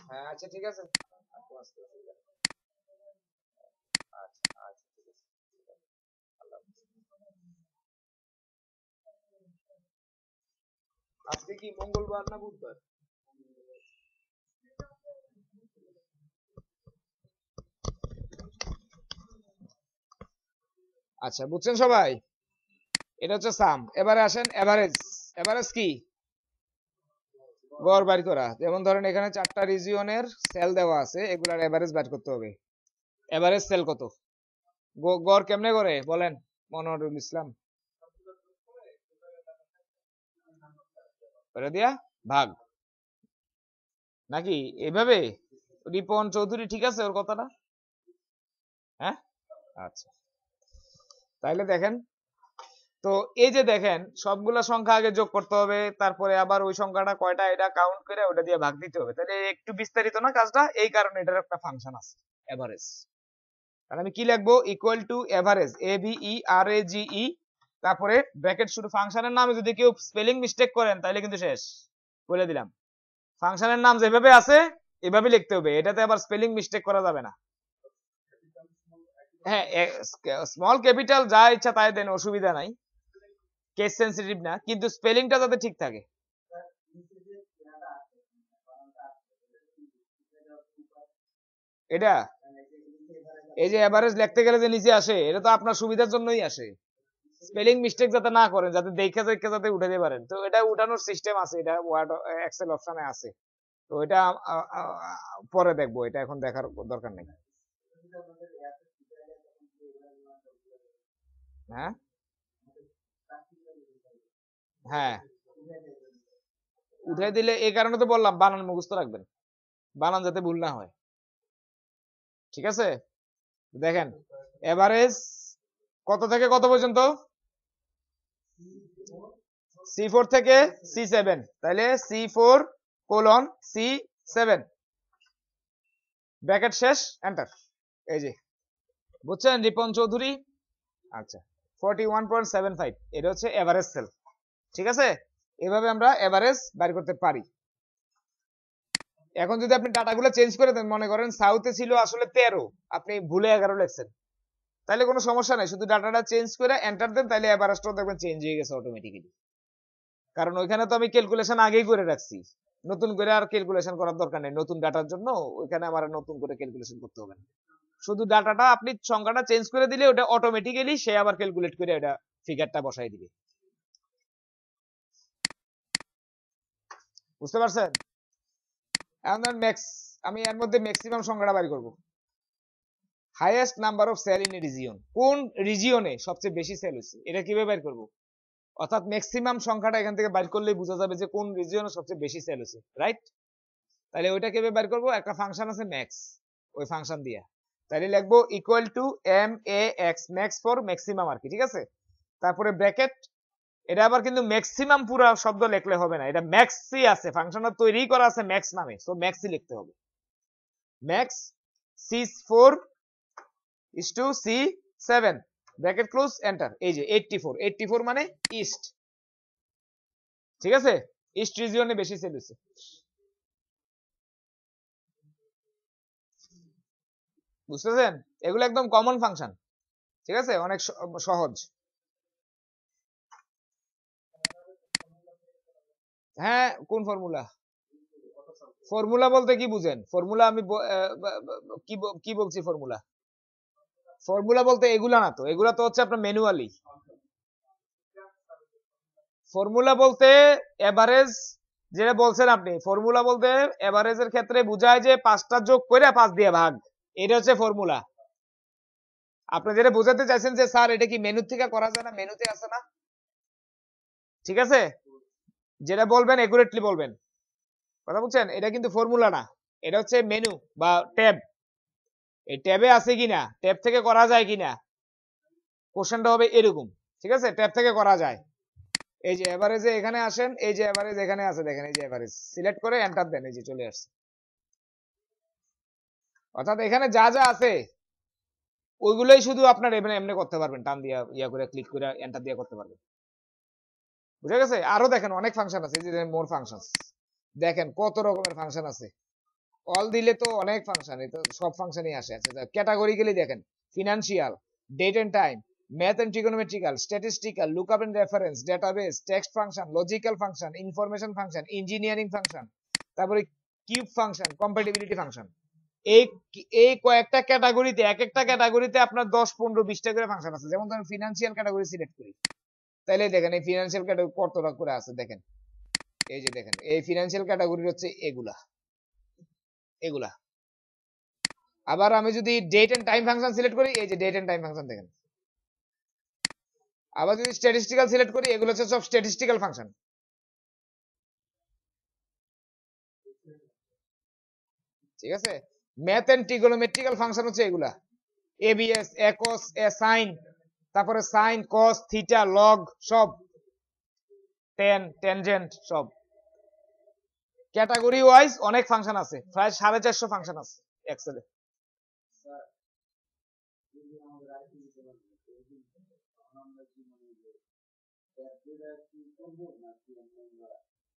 A: হ্যাঁ আচ্ছা ঠিক আছে, আচ্ছা আচ্ছা ঠিক আছে, আল্লাহ হাফেজ। আজকে কি মঙ্গলবার না বুধবার? আচ্ছা বুঝছেন সবাই? এটা হচ্ছে সাম। এবারে আসেন এভারেজ। এভারেজ কি? গড় বের করা। যেমন ধরেন এখানে 4টা রিজিয়নের সেল দেওয়া আছে, এগুলার এভারেজ বের করতে হবে। এভারেজ সেল কত? গড় কেমনে করে বলেন মনোয়ারুল ইসলাম? করে দিয়া ভাগ, নাকি এভাবে? রিপন চৌধুরী ঠিক আছে ওর কথাটা? হ্যাঁ আচ্ছা, তাইলে দেখেন, তো এই যে দেখেন সবগুলা সংখ্যা আগে যোগ করতে হবে, তারপরে আবার ওই সংখ্যাটা কয়টা এটা কাউন্ট করে ওটা দিয়ে ভাগ দিতে হবে, তাহলে একটু বিস্তারিত না কাজটা, এই কারণে এটার একটা ফাংশন আছে এভারেজ। তাহলে আমি কি লিখবো, ইকুয়াল টু এভারেজ, AVERAGE, তারপরে ব্র্যাকেট শুরু, ফাংশনের নামে যদি কেউ স্পেলিং মিস্টেক করেন তাহলে কিন্তু শেষ, বলে দিলাম। ফাংশনের নাম যেভাবে আছে এভাবে লিখতে হবে, এটাতে আবার স্পেলিং মিস্টেক করা যাবে না। হ্যাঁ, স্মল ক্যাপিটাল যা ইচ্ছা তাই দেন, অসুবিধা নাই, কেস সেনসিটিভ না, কিন্তু স্পেলিংটা যাতে ঠিক থাকে। এটা এই যে এভারেজ লিখতে গেলে যে নিচে আসে, এটা তো আপনার সুবিধার জন্যই আসে, স্পেলিং মিস্টেক যাতে না করেন, যাতে দেখে দেখে যাতে উঠাতে পারেন, তো এটা উঠানোর সিস্টেম আছে, এটা ওয়ার্ড এক্সেল অপশনে আছে, তো এটা পরে দেখবো, এটা এখন দেখার দরকার নেই। হ্যাঁ হ্যাঁ, উঠে দিলে এই কারণে তো বললাম বানান মুখস্থ রাখবেন, বানান যাতে ভুল না হয়, ঠিক আছে? দেখেন এভারেজ কত থেকে কত পর্যন্ত, C4 থেকে C7, তাহলে C4:C7, ব্র্যাকেট শেষ, এন্টার, এই যে বুঝছেন রিপন চৌধুরী? আচ্ছা 41.75 এটা হচ্ছে এভারেজ সেল। ঠিক আছে, এভাবে আমরা এভারেজ বের করতে পারি। এখন যদি আপনি ডাটাগুলো চেঞ্জ করে দেন, মনে করেন সাউথে ছিল আসলে 13, আপনি ভুলে 11 লিখছেন, তাহলে কোনো সমস্যা নাই, শুধু ডাটাটা চেঞ্জ করে এন্টার দেন, তাহলে এভারেজটাও দেখবেন চেঞ্জ হয়ে গেছে অটোমেটিক্যালি। কারণ ওইখানে তো আমি ক্যালকুলেশন আগেই করে রাখছি, নতুন করে আর ক্যালকুলেশন করার দরকার নেই। নতুন ডাটার জন্য ওইখানে আমার নতুন করে ক্যালকুলেশন করতে হবে না, শুধু ডাটাটা আপনি সংখ্যাটা চেঞ্জ করে দিলে ওটা অটোমেটিক্যালি সে আবার ক্যালকুলেট করে এটা ফিগারটা বসাই দিবে। বুঝতে পারছেন? এখন ম্যাক্স, আমি এর মধ্যে ম্যাক্সিমাম সংখ্যাটা বের করব। Highest number of cell in a region, কোন রিজিয়নে সবচেয়ে বেশি সেল হচ্ছে, এটা কিভাবে বের করব? অর্থাৎ ম্যাক্সিমাম সংখ্যাটা এখান থেকে বের করলেই বোঝা যাবে যে কোন রিজিয়নে সবচেয়ে বেশি সেল হচ্ছে, রাইট? তাহলে ওইটা কিভাবে বের করব? একটা ফাংশন আছে ম্যাক্স, ওই ফাংশন দিয়া তাহলে লিখবো equal to M A X, max for maximum আর কি, ঠিক আছে? তারপরে ব্র্যাকেট, এটা আবার কিন্তু ম্যাক্সিমাম পুরো শব্দ লিখলে হবে না, এটা ম্যাক্সই আছে, ফাংশনটা তৈরি করা আছে ম্যাক্স নামে, সো ম্যাক্সই লিখতে হবে। Max C4 is to C7 bracket close enter. এই যে 84 মানে ইস্ট, ঠিক আছে? ইস্ট রিজিয়নে বেশি সেল হচ্ছে। বুঝতেছেন? এগুলো একদম কমন ফাংশন, ঠিক আছে, অনেক সহজ। হ্যাঁ, কোন ফর্মুলা? ফর্মুলা বলতে কি বুঝেন? ফর্মুলা আমি কি বলছি? ফর্মুলা ফর্মুলা বলতে এগুলা না তো, এগুলা তো হচ্ছে আপনার ম্যানুয়ালি। ফর্মুলা বলতে এভারেজ, যেটা বলছেন আপনি, ফর্মুলা বলতে এভারেজের ক্ষেত্রে বোঝায় যে 5টা যোগ করে 5 দিয়ে ভাগ, এটা হচ্ছে ফর্মুলা। আপনি যেটা বোঝাতে চাইছেন যে স্যার এটা কি মেনু থেকে করা যায় না, মেনুতে আছে না, ঠিক আছে? যেটা বলবেন একুরেটলি বলবেন, কথা বুঝছেন? এটা কিন্তু ফর্মুলা না, এটা হচ্ছে মেনু বা ট্যাব। এই ট্যাবে আছে কিনা, ট্যাব থেকে করা যায় কিনা, কোশ্চেনটা হবে এরকম, ঠিক আছে? ট্যাব থেকে করা যায়। এই যে এভারেজে এখানে আসেন, এই যে এভারেজ এখানে আছে, দেখেন এই যে এভারেজ সিলেক্ট করে এন্টার দেন, এই যে চলে আসছে। অর্থাৎ এখানে যা যা আছে ওইগুলোই শুধু আপনার এমনি এমনি করতে পারবেন, টান দিয়া ইয়া করে ক্লিক করে এন্টার দিয়ে করতে পারবেন। বুঝা গেছে? আরো দেখেন অনেক ফাংশন আছে, এই যে মোর ফাংশন, দেখেন কত রকমের ফাংশন আছে। অল দিলে তো অনেক ফাংশন, এই তো সব ফাংশনই আসে। আচ্ছা ক্যাটাগরিক্যালি দেখেন, financial, date and time, math and trigonometrical, statistical, lookup and reference, database, text function, logical function, information function, engineering function, তারপরে কিউব ফাংশন, কম্প্যাটিবিলিটি ফাংশন। এই এই কয়েকটা ক্যাটাগরিতে, এক একটা ক্যাটাগরিতে আপনার 10 15 20টা করে ফাংশন আছে। যেমন ধরেন ফিনান্সিয়াল ক্যাটাগরি সিলেক্ট করি, তাহলে দেখেন এই ফিনান্সিয়াল ক্যাটাগরি কতটা করে আছে দেখেন। এই যে দেখেন এই ফিনান্সিয়াল ক্যাটাগরি হচ্ছে এগুলা এগুলা। আবার আমি যদি date and time function select করি, এই যে ডেট এন্ড টাইম ফাংশন দেখেন। আবার যদি স্ট্যাটিস্টিক্যাল সিলেক্ট করি, এগুলো হচ্ছে সব স্ট্যাটিস্টিক্যাল ফাংশন, ঠিক আছে? ম্যাথ এন্ড ট্রিগোনোমেট্রিক্যাল ফাংশন হচ্ছে এগুলা, এবিএস, একস, সাইন, তারপরে সাইন, কস, থিটা, লগ, সব টেন, টেনজেন্ট, সব ক্যাটাগরি ওয়াইজ অনেক ফাংশন আছে, প্রায় 450 ফাংশন আছে এক্সেলে।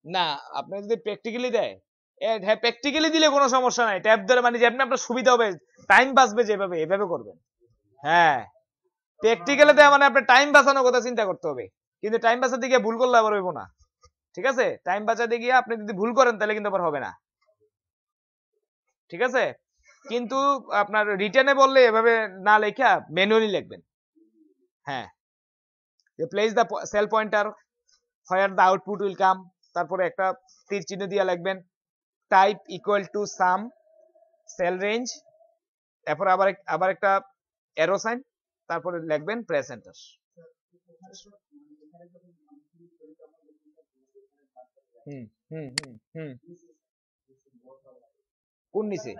A: না, আপনি যদি প্র্যাকটিক্যালি দেয়, হ্যাঁ প্র্যাকটিক্যালি দিলে কোনো সমস্যা নাই, ট্যাব ধরে মানে যেমনি আপনার সুবিধা হবে, টাইম বাঁচবে যেভাবে, এভাবে করবেন। হ্যাঁ, প্র্যাকটিক্যালি দেয় মানে আপনার টাইম বাঁচানোর কথা চিন্তা করতে হবে, কিন্তু টাইম বাঁচাতে গিয়ে ভুল করলে আবার হইব না, ঠিক আছে? টাইম বাঁচাতে গিয়ে আপনি যদি ভুল করেন তাহলে কিন্তু আবার হবে না, ঠিক আছে? কিন্তু আপনার রিটার্নে বললে এভাবে না লেখা ম্যানুয়ালি লিখবেন। হ্যাঁ, place the cell pointer where the output will come, তারপরে একটা তীর চিহ্ন দিয়ে লিখবেন type equal to sum cell range, তারপর আবার একটা অ্যারো সাইন, তারপরে লিখবেন প্রেস এন্টার। হুম হুম হুম হুম কোন নিচে?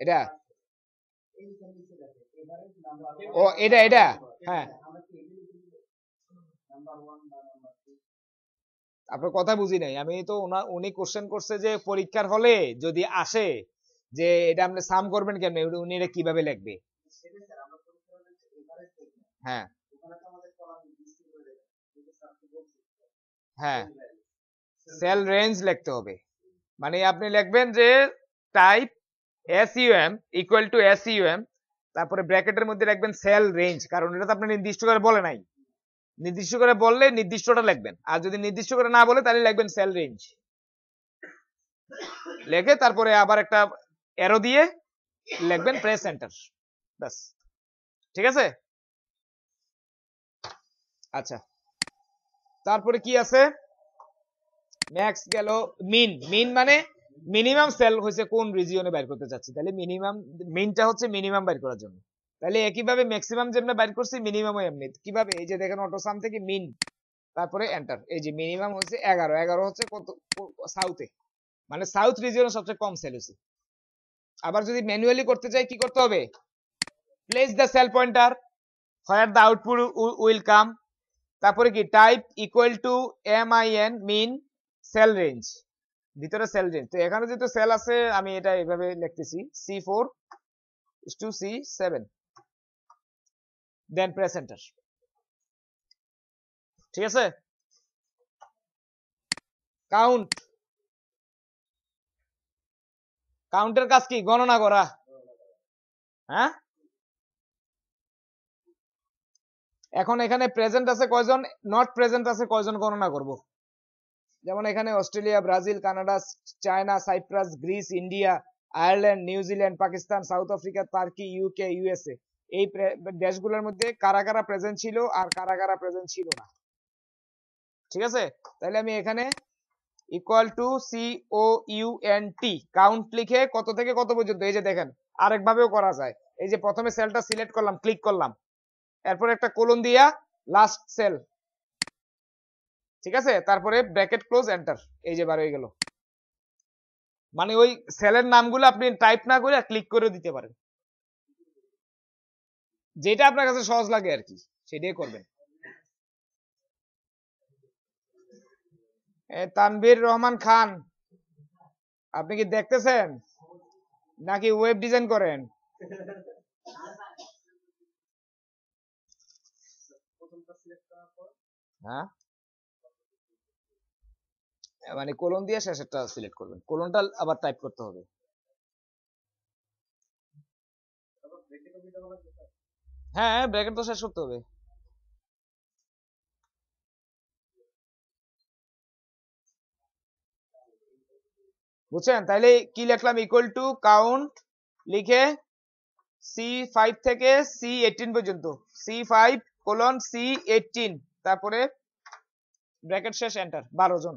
A: এটা, ও এটা এটা, হ্যাঁ আপনার কথা বুঝি নাই আমি তো। উনি কোশ্চেন করছে যে পরীক্ষার হলে যদি আসে যে এটা আপনি সাম করবেন কেমনে, উনি এটা কিভাবে লিখবে। হ্যাঁ হ্যাঁ সেল রেঞ্জ লিখতে হবে, মানে আপনি লিখবেন যে type SUM equal to SUM, তারপরে ব্র্যাকেটের মধ্যে লিখবেন সেল রেঞ্জ, কারণ এটা তো আপনি নির্দিষ্ট করে বলে নাই। নির্দিষ্ট করে বললে নির্দিষ্টটা লিখবেন, আর যদি নির্দিষ্ট করে না বলে তাহলে লিখবেন সেল রেঞ্জ লিখে তারপরে আবার একটা অ্যারো দিয়ে লিখবেন প্রেস এন্টার, বাস। ঠিক আছে। আচ্ছা তারপরে কি আছে, ম্যাক্স গেল, মিন। মিন মানে মিনিমাম সেল হয়েছে কোন রিজিয়নে বাইর করতে চাচ্ছি, তাহলে মিনিমাম, মিনটা হচ্ছে মিনিমাম বাইর করার জন্য। তাহলে একইভাবে ম্যাক্সিমাম যেমন বাইর করছি মিনিমামও এমনি। কিভাবে, এই যে দেখেন অটোসাম থেকে মিন, তারপরে এন্টার, এই যে মিনিমাম হচ্ছে 11, 11 হচ্ছে কত সাউথে, মানে সাউথ রিজিয়নে সবচেয়ে কম সেল হয়েছে। আবার যদি ম্যানুয়ালি করতে চাই কি করতে হবে, place the cell pointer where the output will come, তারপরে কি type equal to MIN min cell range, ভিতরে সেল রেঞ্জ। তো এখানে যেহেতু সেল আছে আমি এটা এইভাবে লিখতেছি C4 to C7, then press enter. ঠিক আছে। কাউন্ট, কাউন্টের কাজ কি, গণনা করা। হ্যাঁ এখন এখানে প্রেজেন্ট আছে কয়জন, নট প্রেজেন্ট আছে কয়জন, গণনা করব। যেমন এখানে Australia, Brazil, Canada, China, Cyprus, Greece, India, Ireland, New Zealand, Pakistan, South Africa, Turkey, UK, USA, এই দেশগুলোর মধ্যে কারা কারা প্রেজেন্ট ছিল আর কারা কারা প্রেজেন্ট ছিল না। ঠিক আছে। তাহলে আমি এখানে ইকুয়াল টু COUNT কাউন্ট লিখে কত থেকে কত পর্যন্ত, এই যে দেখেন আরেকভাবেও করা যায়। এই যে প্রথমে সেলটা সিলেক্ট করলাম, ক্লিক করলাম, এরপর একটা কোলন দিয়া লাস্ট সেল, ঠিক আছে, তারপরে ব্র্যাকেট ক্লোজ এন্টার, এই যে বার হয়ে গেল। মানে ওই সেলের নামগুলো আপনি টাইপ না করে ক্লিক করে দিতে পারেন, যেটা আপনার কাছে সহজ লাগে আর কি সেটাই করবেন। তানভীর রহমান খান, আপনি কি দেখতেছেন নাকি ওয়েব ডিজাইন করেন? হ্যাঁ মানে কোলন দিয়ে শেষেরটা সিলেক্ট করবেন, কোলনটা আবার টাইপ করতে হবে। হ্যাঁ ব্র্যাকেট তো শেষ করতে হবে। বুঝছেন, তাইলে কি লিখলাম, ইকুয়াল টু কাউন্ট লিখে C5 থেকে C18 পর্যন্ত, C5 কোলন C18, তারপরে ব্র্যাকেট শেষ এন্টার, 12 জন।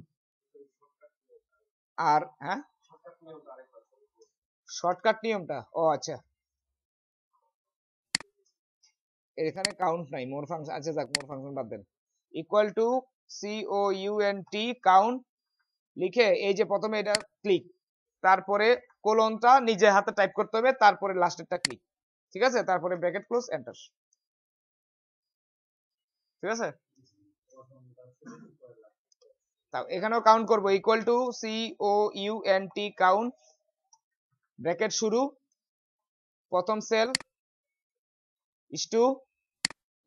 A: আর হ্যাঁ শর্টকাট নিয়মটা, ও আচ্ছা এখানে কাউন্ট নাই, মোর ফাংশন, আচ্ছা যাক মোর ফাংশন বাদ দেন। ইকুয়াল টু COUNT কাউন্ট লিখে এই যে প্রথমে এটা ক্লিক, তারপরে কোলনটা নিজে হাতে টাইপ করতে হবে, তারপরে লাস্টেরটা ক্লিক। ঠিক আছে, তারপরে ব্র্যাকেট ক্লোজ এন্টার। ঠিক আছে, তাও এখানেও কাউন্ট করব, equal to COUNT count, bracket শুরু, প্রথম cell is to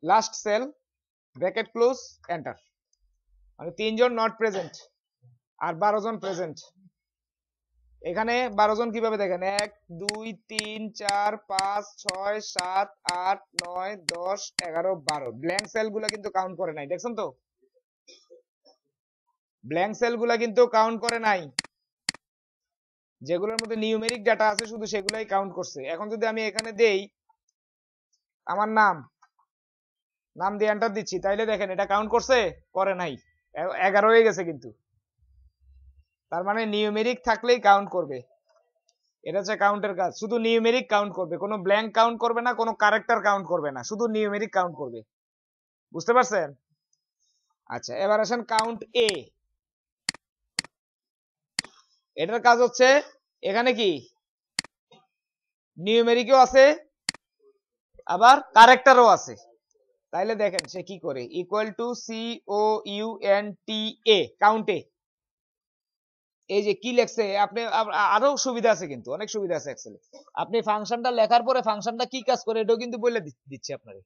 A: last cell, bracket close enter. মানে 3 জন নট প্রেজেন্ট আর 12 জন প্রেজেন্ট। এখানে 12 জন কিভাবে দেখেন, 1 2 3 4 5 6 7 8 9 10 11 12, ব্ল্যাঙ্ক সেল গুলা কিন্তু কাউন্ট করে নাই, দেখছেন তো, ব্ল্যাঙ্ক সেল গুলা কিন্তু কাউন্ট করে নাই, যেগুলোর মধ্যে নিউমেরিক ডাটা আছে শুধু সেগুলাই কাউন্ট করছে। এখন যদি আমি এখানে দেই আমার নাম, নাম দিয়ে এন্টার দিচ্ছি, তাইলে দেখেন এটা কাউন্ট করছে, করে নাই, 11 হয়ে গেছে কিন্তু, তার মানে নিউমেরিক থাকলেই কাউন্ট করবে। এটা হচ্ছে কাউন্টের কাজ, শুধু নিউমেরিক কাউন্ট করবে, কোনো ব্ল্যাঙ্ক কাউন্ট করবে না, কোনো ক্যারেক্টার কাউন্ট করবে না, শুধু নিউমেরিক কাউন্ট করবে। বুঝতে পারছেন? আচ্ছা এবার আসেন কাউন্ট এ, এটার কাজ হচ্ছে এখানে কি নিউমেরিকও আছে আবার ক্যারেক্টারও আছে। তাইলে দেখেন সে কি করে, ইকুয়াল টু COUNTA কাউন্টে, এই যে কি লেখছে আপনি আরো সুবিধা আছে, কিন্তু অনেক সুবিধা আছে এক্সেলে। আপনি ফাংশনটা লেখার পরে ফাংশনটা কি কাজ করে এটাও কিন্তু বলে দিচ্ছি আপনাকে।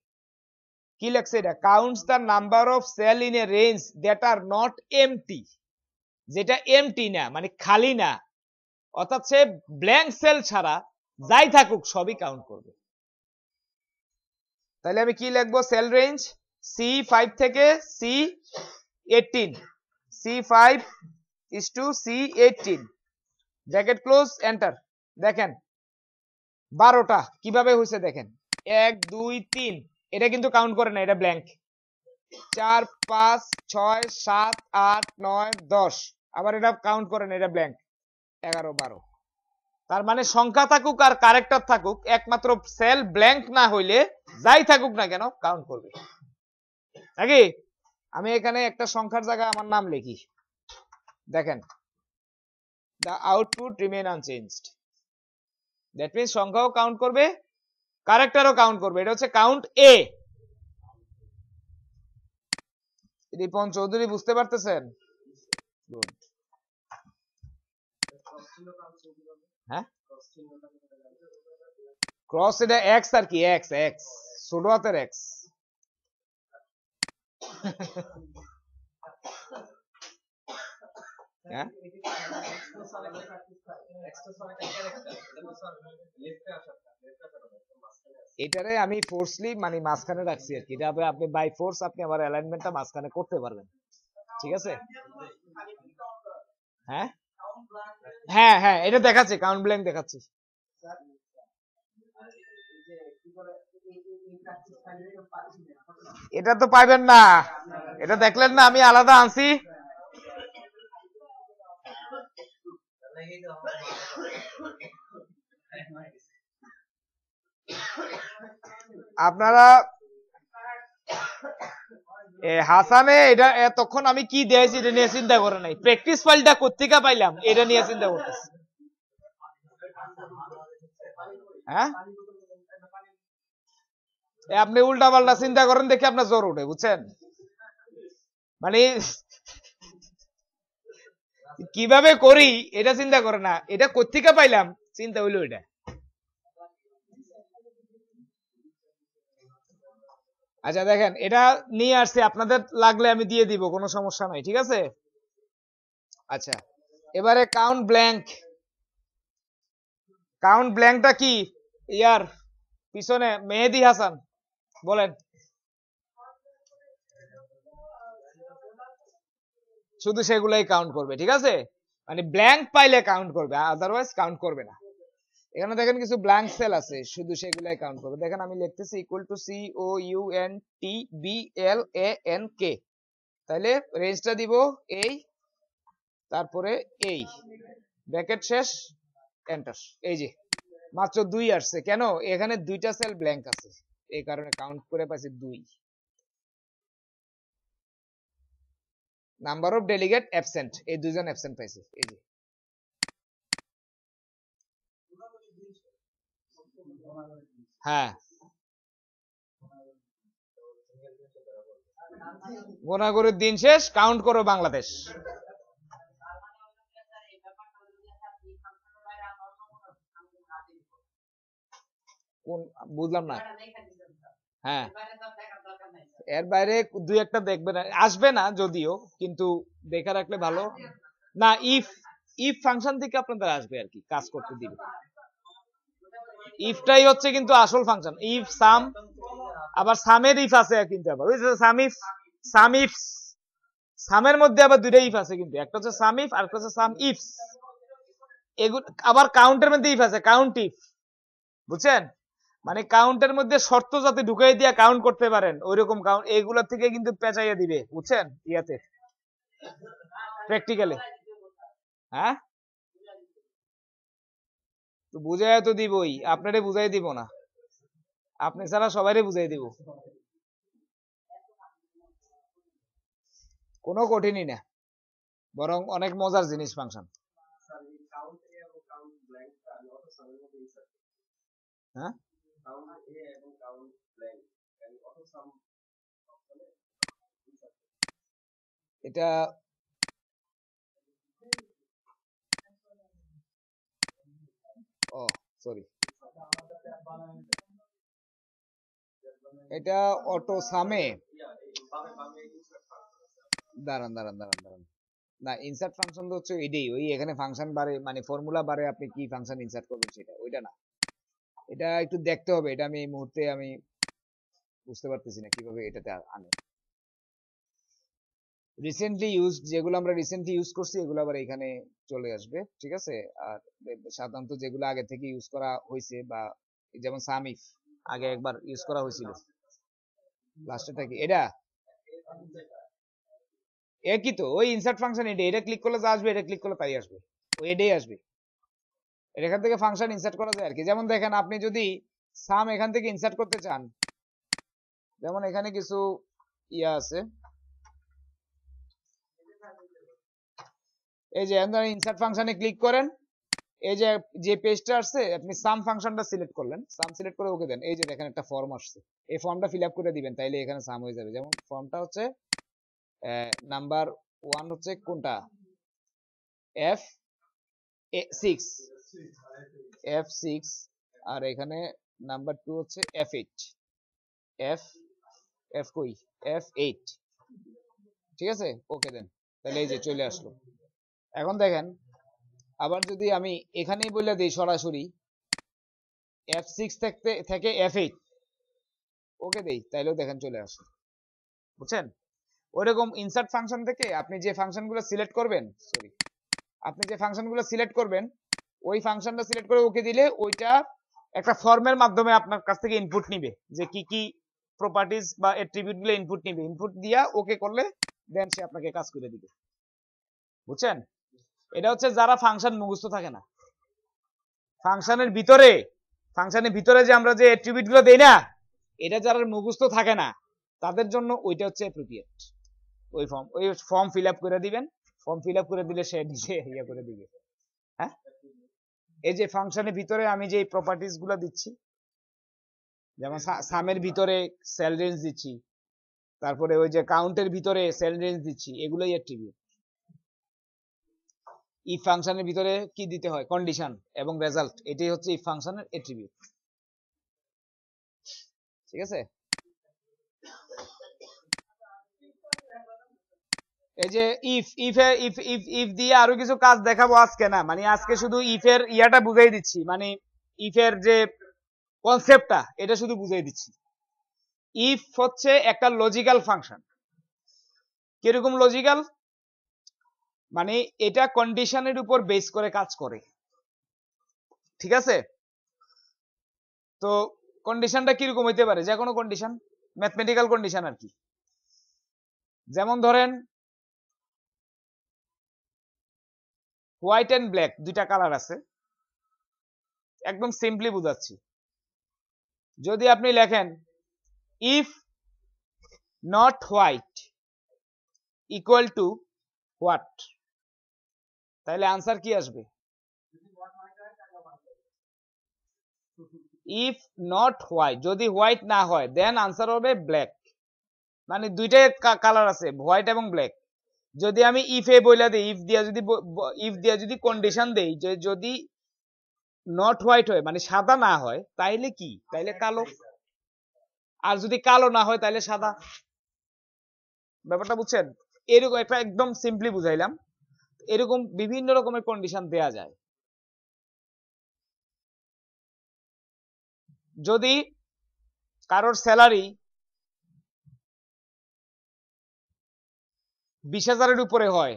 A: কি লেখছে এটা, counts the number of cell in a range that are not empty, যেটা এমটি না মানে খালি না, অর্থাৎ সে ব্ল্যাঙ্ক সেল ছাড়া যাই থাকুক সবই কাউন্ট করবে। তাহলে আমি কি লিখবো, সেল রেঞ্জ C5 থেকে C18, C5 is to C18, bracket close, enter. দেখেন 12টা কিভাবে হয়েছে দেখেন, 1 2 3, এটা কিন্তু কাউন্ট করে না, এটা ব্ল্যাঙ্ক। 4 5 6 7 8 9 10, আবার এটা কাউন্ট করে না, এটা ব্ল্যাঙ্ক। 11 12, তার মানে সংখ্যা থাকুক আর ক্যারেক্টার থাকুক, একমাত্র সেল ব্ল্যাঙ্ক না হইলে যাই থাকুক না কেন কাউন্ট করবে নাকি। আমি এখানে একটা সংখ্যার জায়গায় আমার নাম লিখি, দেখেন the output remain unchanged, that means সংখ্যাও কাউন্ট করবে, ক্যারেক্টারও কাউন্ট করবে। এটা হচ্ছে কাউন্ট এ। রিপন চৌধুরী বুঝতে পারতেছেন? হ্যাঁ, ক্রস এটা এক্স আর কি, এক্স এক্স ছোট হাতের এক্স। হ্যাঁ, এটারে আমি ফোর্সলি মানে মাঝখানে রাখছি আর কি, এটা আপনি বাই ফোর্স আপনি আবার অ্যালাইনমেন্টটা মাঝখানে করতে পারবেন, ঠিক আছে। হ্যাঁ হ্যাঁ হ্যাঁ, এটা দেখাচ্ছি, কাউন্ট ব্ল্যাঙ্ক দেখাচ্ছি। এটা তো পাইবেন না, এটা দেখলেন না আমি আলাদা আনছি। আপনারা হাসানে এটা তখন আমি কি দিয়েছি এটা নিয়ে চিন্তা করে নাই, প্র্যাকটিস ফাইলটা কোত্থেকে পাইলাম এটা নিয়ে চিন্তা করতেছি। হ্যাঁ, আপনি উল্টা পাল্টা চিন্তা করেন দেখে আপনার জ্বর উঠে, বুঝছেন? মানে কিভাবে করি এটা চিন্তা করে না, এটা কোত্থেকে পাইলাম চিন্তা হইলো এটা। আচ্ছা দেখেন, এটা নিয়ে আসছে, আপনাদের লাগলে আমি দিয়ে দিব, কোনো সমস্যা নাই, ঠিক আছে। আচ্ছা, এবারে কাউন্ট ব্ল্যাঙ্ক। কাউন্ট ব্ল্যাঙ্কটা কি, ইয়ার পিছনে মেহেদি হাসান বলেন। শুধু সেগুলাই কাউন্ট করবে, ঠিক আছে, মানে ব্ল্যাঙ্ক পাইলে কাউন্ট করবে, আদারওয়াইজ কাউন্ট করবে না। এখানে দেখেন কিছু ব্ল্যাঙ্ক সেল আছে, শুধু সেগুলাই কাউন্ট করবে। দেখেন আমি লিখতেছি ইকুয়াল টু COUNTBLANK, তাহলে রেঞ্জটা দিব এই, তারপরে এই ব্র্যাকেট শেষ, এন্টার। এই যে মাত্র 2 আসছে, কেন এখানে 2টা সেল ব্ল্যাঙ্ক আছে, এই কারণে কাউন্ট করে পাইছি 2। নাম্বার অফ ডেলিগেট অ্যাবসেন্ট, এই দুজন অ্যাবসেন্ট পাইছে, এই যে। হ্যাঁ, গোনাগুরির দিন শেষ, কাউন্ট করো বাংলাদেশ। কোন বুঝলাম না। হ্যাঁ, এর বাইরে 2-1টা দেখবে না, আসবে না যদিও, কিন্তু দেখে রাখলে ভালো। না, ইফ ইফ ফাংশন থেকে আপনাদের আসবে আর কি, কাজ করতে দিবে। ইফটাই হচ্ছে কিন্তু আসল ফাংশন, ইফ সাম, আবার সামের ইফ আছে কিন্তু, আবার ওই যে সাম ইফ, সাম ইফ, সামের মধ্যে আবার 2টা ইফ আছে কিন্তু, একটা হচ্ছে সাম ইফ আর একটা হচ্ছে সাম ইফস। এগুলো আবার কাউন্টের মধ্যে ইফ আছে, কাউন্ট ইফ, বুঝছেন? মানে কাউন্টের মধ্যে শর্ত যাতে ঢুকাই দিয়ে কাউন্ট করতে পারেন, ওইরকম কাউন্ট এগুলা থেকে কিন্তু পেঁচাইয়া দিবে, বুঝছেন, ইয়াতে প্র্যাকটিক্যালে। হ্যাঁ, তো বুঝাই তো দিবই, আপনারে বুঝাই দিব না, আপনি ছাড়া সবাইরে বুঝাই দিব, কোনো কঠিনই না, বরং অনেক মজার জিনিস ফাংশন। হ্যাঁ, এটা ও সরি, এটা অটো সামে, দাঁড়ান দাঁড়ান দাঁড়ান দাঁড়ান, না ইনসার্ট ফাংশন তো হচ্ছে এটাই, ওই এখানে ফাংশন বারে মানে ফর্মুলা বারে আপনি কি ফাংশন ইনসার্ট করবেন সেটা, ওইটা না। এটা একটু দেখতে হবে, এটা আমি এই মুহূর্তে আমি বুঝতে পারতেছি না কিভাবে এটাতে আনে। রিসেন্টলি ইউজ, যেগুলো আমরা রিসেন্টলি ইউজ করছি এগুলো আবার এখানে চলে আসবে, ঠিক আছে। আর সাধারণত যেগুলো আগে থেকে ইউজ করা হয়েছে, বা যেমন সামিফ আগে একবার ইউজ করা হয়েছিল, লাস্টে থাকে এটা একই তো, ওই ইনসার্ট ফাংশন, এটা এটা ক্লিক করলে যা আসবে এটা ক্লিক করলে তাই আসবে, ওই এটাই আসবে। এখান থেকে ফাংশন ইনসার্ট করা যায় আর কি। যেমন দেখেন আপনি যদি সাম এখান থেকে ইনসার্ট করতে চান, যেমন এখানে কিছু ইয়া আছে, এই যে ইনসার্ট ফাংশনে ক্লিক করেন, এই যে যে পেজটা আসছে আপনি সাম ফাংশনটা সিলেক্ট করলেন, সাম সিলেক্ট করে ওকে দেন, এই যে দেখেন একটা ফর্ম আসছে, এই ফর্মটা ফিল আপ করে দিবেন, তাইলে এখানে সাম হয়ে যাবে। যেমন ফর্মটা হচ্ছে নাম্বার 1 হচ্ছে কোনটা, F6, F6, আর এখানে নাম্বার 2 হচ্ছে F8, F F কই F8, ঠিক আছে, ওকে দেন, তাহলে এই যে চলে আসলো। এখন দেখেন আবার যদি আমি এখানেই বলে দিই সরাসরি F6 থেকে F8 ওকে দেই, তাইলেও দেখেন চলে আসে, বুঝছেন। ওইরকম ইনসার্ট ফাংশন থেকে আপনি যে ফাংশনগুলো সিলেক্ট করবেন, সরি, আপনি যে ফাংশনগুলো সিলেক্ট করবেন ওই ফাংশনটা সিলেক্ট করে ওকে দিলে ওইটা একটা ফর্মের মাধ্যমে আপনার কাছ থেকে ইনপুট নিবে, যে কি কি প্রপার্টিজ বা অ্যাট্রিবিউট গুলো ইনপুট নিবে, ইনপুট দিয়া ওকে করলে দেন সে আপনাকে কাজ করে দিবে, বুঝছেন। এটা হচ্ছে যারা ফাংশন মুখস্থ থাকে না, ফাংশনের ভিতরে যে আমরা যে অ্যাট্রিবিউট গুলো দেই না, এটা যারা মুখস্থ থাকে না তাদের জন্য ওইটা হচ্ছে অ্যাপ্রোপ্রিয়েট। ওই ফর্ম ফিল আপ করে দিবেন, ফর্ম ফিল আপ করে দিলে সে নিজে ইয়ে করে দিবে। হ্যাঁ, এই যে ফাংশনের ভিতরে আমি যে প্রপার্টিজ গুলো দিচ্ছি, যেমন সামের ভিতরে সেল রেঞ্জ দিচ্ছি, তারপরে ওই যে কাউন্টের ভিতরে সেল রেঞ্জ দিচ্ছি, এগুলোই অ্যাট্রিবিউট। ইফ ফাংশনের ভিতরে কি দিতে হয়, কন্ডিশন এবং রেজাল্ট, এটাই হচ্ছে ইফ ফাংশনের অ্যাট্রিবিউট, ঠিক আছে। এই যে if if if if if দিয়ে আরো কিছু কাজ দেখাবো আজকে, না মানে আজকে শুধু ইফের ইয়াটা বুঝাই দিচ্ছি, মানে ইফের যে কনসেপ্টটা এটা শুধু বুঝাই দিচ্ছি। ইফ হচ্ছে একটা লজিক্যাল ফাংশন। কিরকম লজিক্যাল, মানে এটা কন্ডিশনের উপর বেস করে কাজ করে, ঠিক আছে। তো কন্ডিশনটা কিরকম হইতে পারে, যে কোনো কন্ডিশন, ম্যাথমেটিক্যাল কন্ডিশন আর কি। যেমন ধরেন হোয়াইট এন্ড ব্ল্যাক দুইটা কালার আছে, একদম সিম্পলি বুঝাচ্ছি। যদি আপনি লেখেন if not white equal to what, তাহলে আনসার কি আসবে, ইফ নট হোয়াইট, যদি হোয়াইট না হয় দেন আনসার হবে ব্ল্যাক, মানে দুইটাই কালার আছে হোয়াইট এবং ব্ল্যাক। যদি আমি ইফ এ বইলা দিই, ইফ দিয়া যদি কন্ডিশন দেই যে যদি নট হোয়াইট হয় মানে সাদা না হয় তাইলে কি, তাইলে কালো, আর যদি কালো না হয় তাইলে সাদা। ব্যাপারটা বুঝছেন, এরকম একটা একদম সিম্পলি বুঝাইলাম। এরকম বিভিন্ন রকমের কন্ডিশন দেয়া যায়। যদি কারোর স্যালারি 20,000-এর উপরে হয়,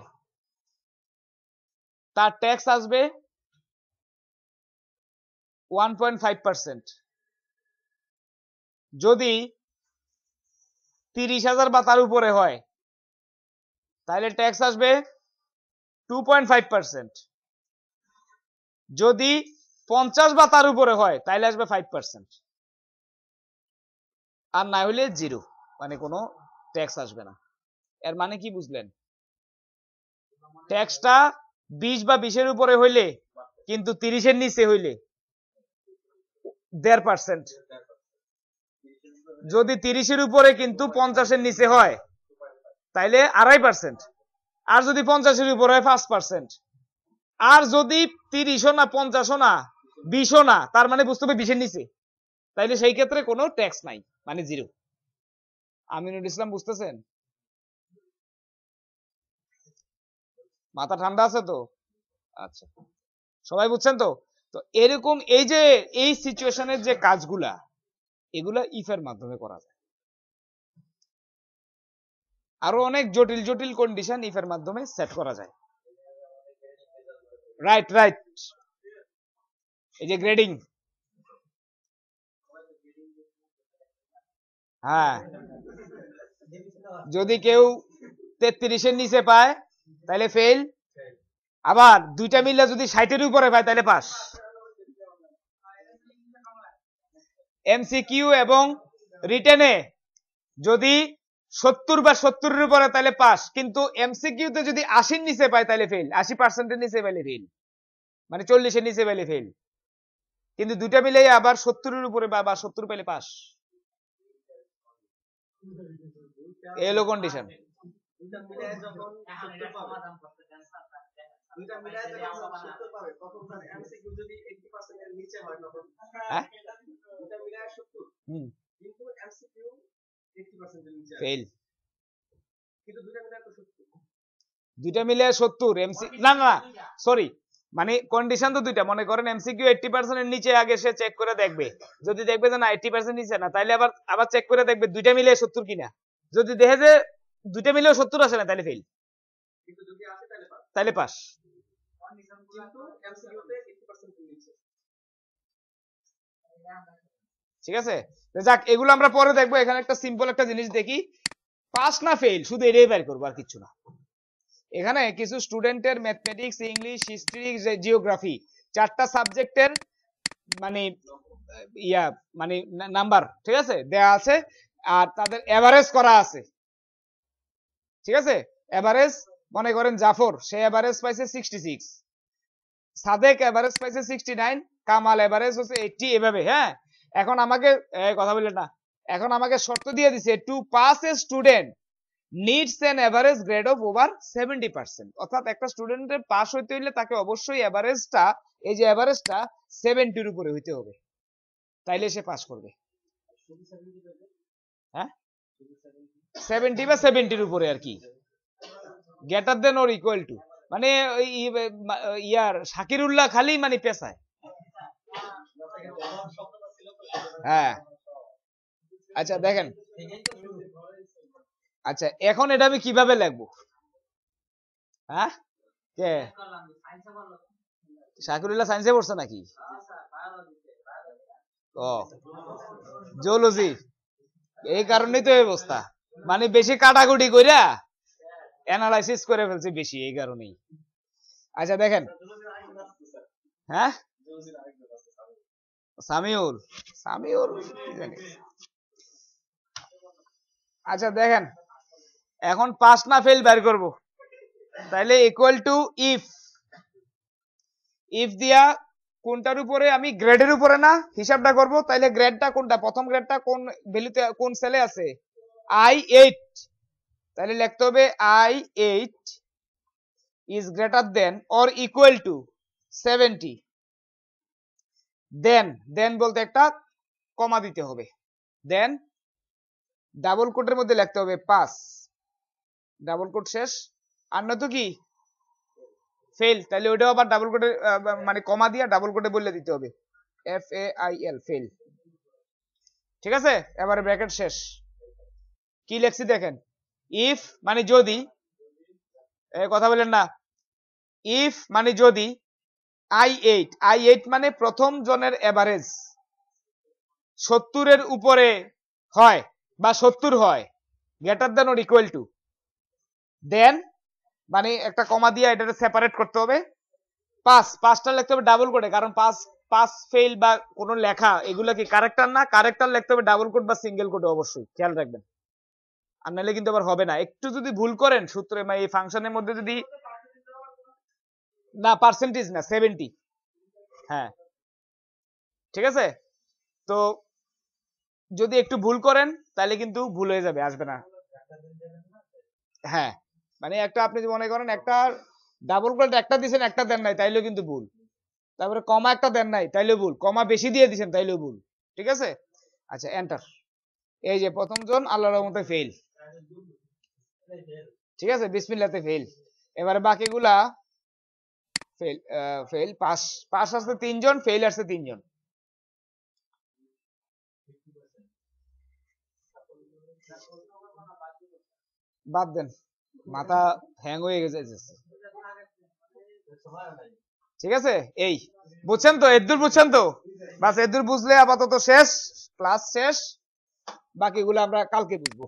A: তার ট্যাক্স আসবে 1.5%। যদি 30,000 বা তার উপরে হয় তাহলে ট্যাক্স আসবে 2.5%। যদি 50 বা তার উপরে হয় তাহলে আসবে 5%, আর না হলে জিরো, মানে কোনো ট্যাক্স আসবে না। এর মানে কি বুঝলেন, ট্যাক্সটা 20 বা 20-এর উপরে হইলে কিন্তু 30-এর নিচে হইলে 1.5%, যদি 30-এর উপরে কিন্তু 50-এর নিচে হয় তাইলে 2.5%, আর যদি 50-এর উপরে হয় 5%, আর যদি 30ও না 50ও না 20ও না, তার মানে বুঝতে হবে 20-এর নিচে, তাইলে সেই ক্ষেত্রে কোনো ট্যাক্স নাই, মানে 0। আমিনুল ইসলাম বুঝতেছেন? মাথা ঠান্ডা আছে তো? আচ্ছা, সবাই বুঝছেন তো? তো এরকম এই যে এই সিচুয়েশনের যে কাজগুলা, এগুলা ইফ এর মাধ্যমে করা যায়। আরো অনেক জটিল জটিল কন্ডিশন ইফ এর মাধ্যমে সেট করা যায়। রাইট রাইট, এই যে গ্রেডিং, হ্যাঁ, যদি কেউ 33-এর নিচে পায় তাহলে ফেল, আবার দুইটা মিললে যদি 60-এর উপরে পায় তাহলে পাস। এমসিকিউ এবং রিটেনে যদি 70 বা 70-এর উপরে তাহলে পাস, কিন্তু এমসিকিউ তে যদি 80-এর নিচে পায় তাহলে ফেল, 80%-এর নিচে পাইলে ফেল, মানে 40-এর নিচে পাইলে ফেল, কিন্তু দুইটা মিলে আবার 70-এর উপরে বা 70 পাইলে পাস। এলো কন্ডিশন। ফেল, দুইটা মিলে 70, এমসি না না সরি, মানে কন্ডিশন তো দুইটা, মনে করেন এমসিকিউ 80% এর নিচে আগে সে চেক করে দেখবে, যদি দেখবে যে না 80% নিচে না, তাহলে আবার আবার চেক করে দেখবে দুইটা মিলে 70 কিনা, যদি দেখে যে দুইটা মিলেও 70 আসে না তাহলে ফেল, তাহলে পাস। ঠিক আছে, যাক এগুলো আমরা পরে দেখবো। এখানে একটা সিম্পল একটা জিনিস দেখি, পাস না ফেল শুধু এটাই বের করবো, আর কিছু না। এখানে কিছু স্টুডেন্টের ম্যাথমেটিক্স, ইংলিশ, হিস্ট্রি, জিওগ্রাফি 4টা সাবজেক্টের মানে মানে নাম্বার ঠিক আছে দেয়া আছে, আর তাদের এভারেজ করা আছে। ঠিক আছে, এভারেজ মনে করেন জাফর সে এভারেজ পাইছে 66, সাদেক এভারেজ পাইছে 69, কামাল এভারেজ হচ্ছে 80, এভাবে। হ্যাঁ, এখন আমাকে কথা বললেন না, এখন আমাকে শর্ত দিয়ে দিছে to pass a student needs an average grade of over 70%, অর্থাৎ একটা স্টুডেন্টের পাস হইতে হইলে তাকে অবশ্যই এভারেজটা, এই যে এভারেজটা 70-এর উপরে হইতে হবে, তাইলে সে পাস করবে। হ্যাঁ, 70 বা 70-এর উপরে আর কি, greater than or equal two, মানে ইয়ার শাকিরুল্লাহ খালি মানে পেশায়। হ্যাঁ, আচ্ছা দেখেন, আচ্ছা এখন এটা আমি কিভাবে লিখবো? হ্যাঁ, কে শাকিরুল্লাহ সায়েন্সে পড়ছে নাকি? ও জিওলজি, এই কারণেই তো এই অবস্থা, মানে বেশি কাটাকুটি কইরা অ্যানালাইসিস করে ফেলছে বেশি, এই কারণেই। আচ্ছা দেখেন, হ্যাঁ সামিউল, সামিউল কি জানি। আচ্ছা দেখেন, এখন পাস না ফেল বের করব, তাইলে ইকুয়াল টু ইফ, ইফ দিয়া কোনটার উপরে আমি গ্রেডের উপরে না হিসাবটা করব, তাইলে গ্রেডটা কোনটা, প্রথম গ্রেডটা কোন ভ্যালুতে কোন সেলে আছে, I8, তাহলে লিখতে হবে I8 is greater than or equal to 70, দেন বলতে একটা কমা দিতে হবে, দেন ডাবল কোটের মধ্যে লিখতে হবে পাস, ডাবল কোট শেষ, আর নয়তো কি ফেল, তাহলে ওইটাও আবার ডাবল কোটে মানে কমা দিয়ে ডাবল কোটে বলে দিতে হবে, FAIL ফেল। ঠিক আছে, এবারে ব্র্যাকেট শেষ, কি লিখছি দেখেন, ইফ মানে যদি, কথা বলেন না, ইফ মানে যদি I8 মানে প্রথম জনের এভারেজ 70-এর উপরে হয় বা 70 হয়, greater than or equal to, then মানে একটা কমা দিয়ে এটাকে সেপারেট করতে হবে, পাঁচটা লিখতে হবে ডাবল কোটে, কারণ পাস ফেল বা কোনো লেখা এগুলো কি কারেক্টার না, কারেক্টার লিখতে হবে ডাবল কোট বা সিঙ্গেল কোটে, অবশ্যই খেয়াল রাখবেন, আর নাহলে কিন্তু আবার হবে না। একটু যদি ভুল করেন সূত্রে মানে এই ফাংশনের মধ্যে যদি না, পার্সেন্টেজ না 70, হ্যাঁ ঠিক আছে, তো যদি একটু ভুল করেন তাহলে কিন্তু ভুল হয়ে যাবে, আসবে না। হ্যাঁ, মানে একটা আপনি মনে করেন একটা ডাবল কোট একটা দিবেন একটা দেন নাই, তাইলেও কিন্তু ভুল। তারপরে কমা একটা দেন নাই তাইলে ভুল, কমা বেশি দিয়ে দিয়েছেন তাইলেও ভুল। ঠিক আছে, আচ্ছা এন্টার। এই যে প্রথম জন আল্লাহর রহমতে ফেল। ঠিক আছে, বিসমিল্লাহতে ফেল। এবারে বাকিগুলা ফেল, ফেল পাস, পাস আসছে 3 জন, ফেল আসছে 3 জন। বাদ দেন, মাথা হ্যাং হয়ে গেছে। ঠিক আছে, এই বুঝছেন তো, এদুর বুঝছেন তো, বাস এদুর বুঝলে আপাতত শেষ, ক্লাস শেষ, বাকিগুলো আমরা কালকে বুঝবো।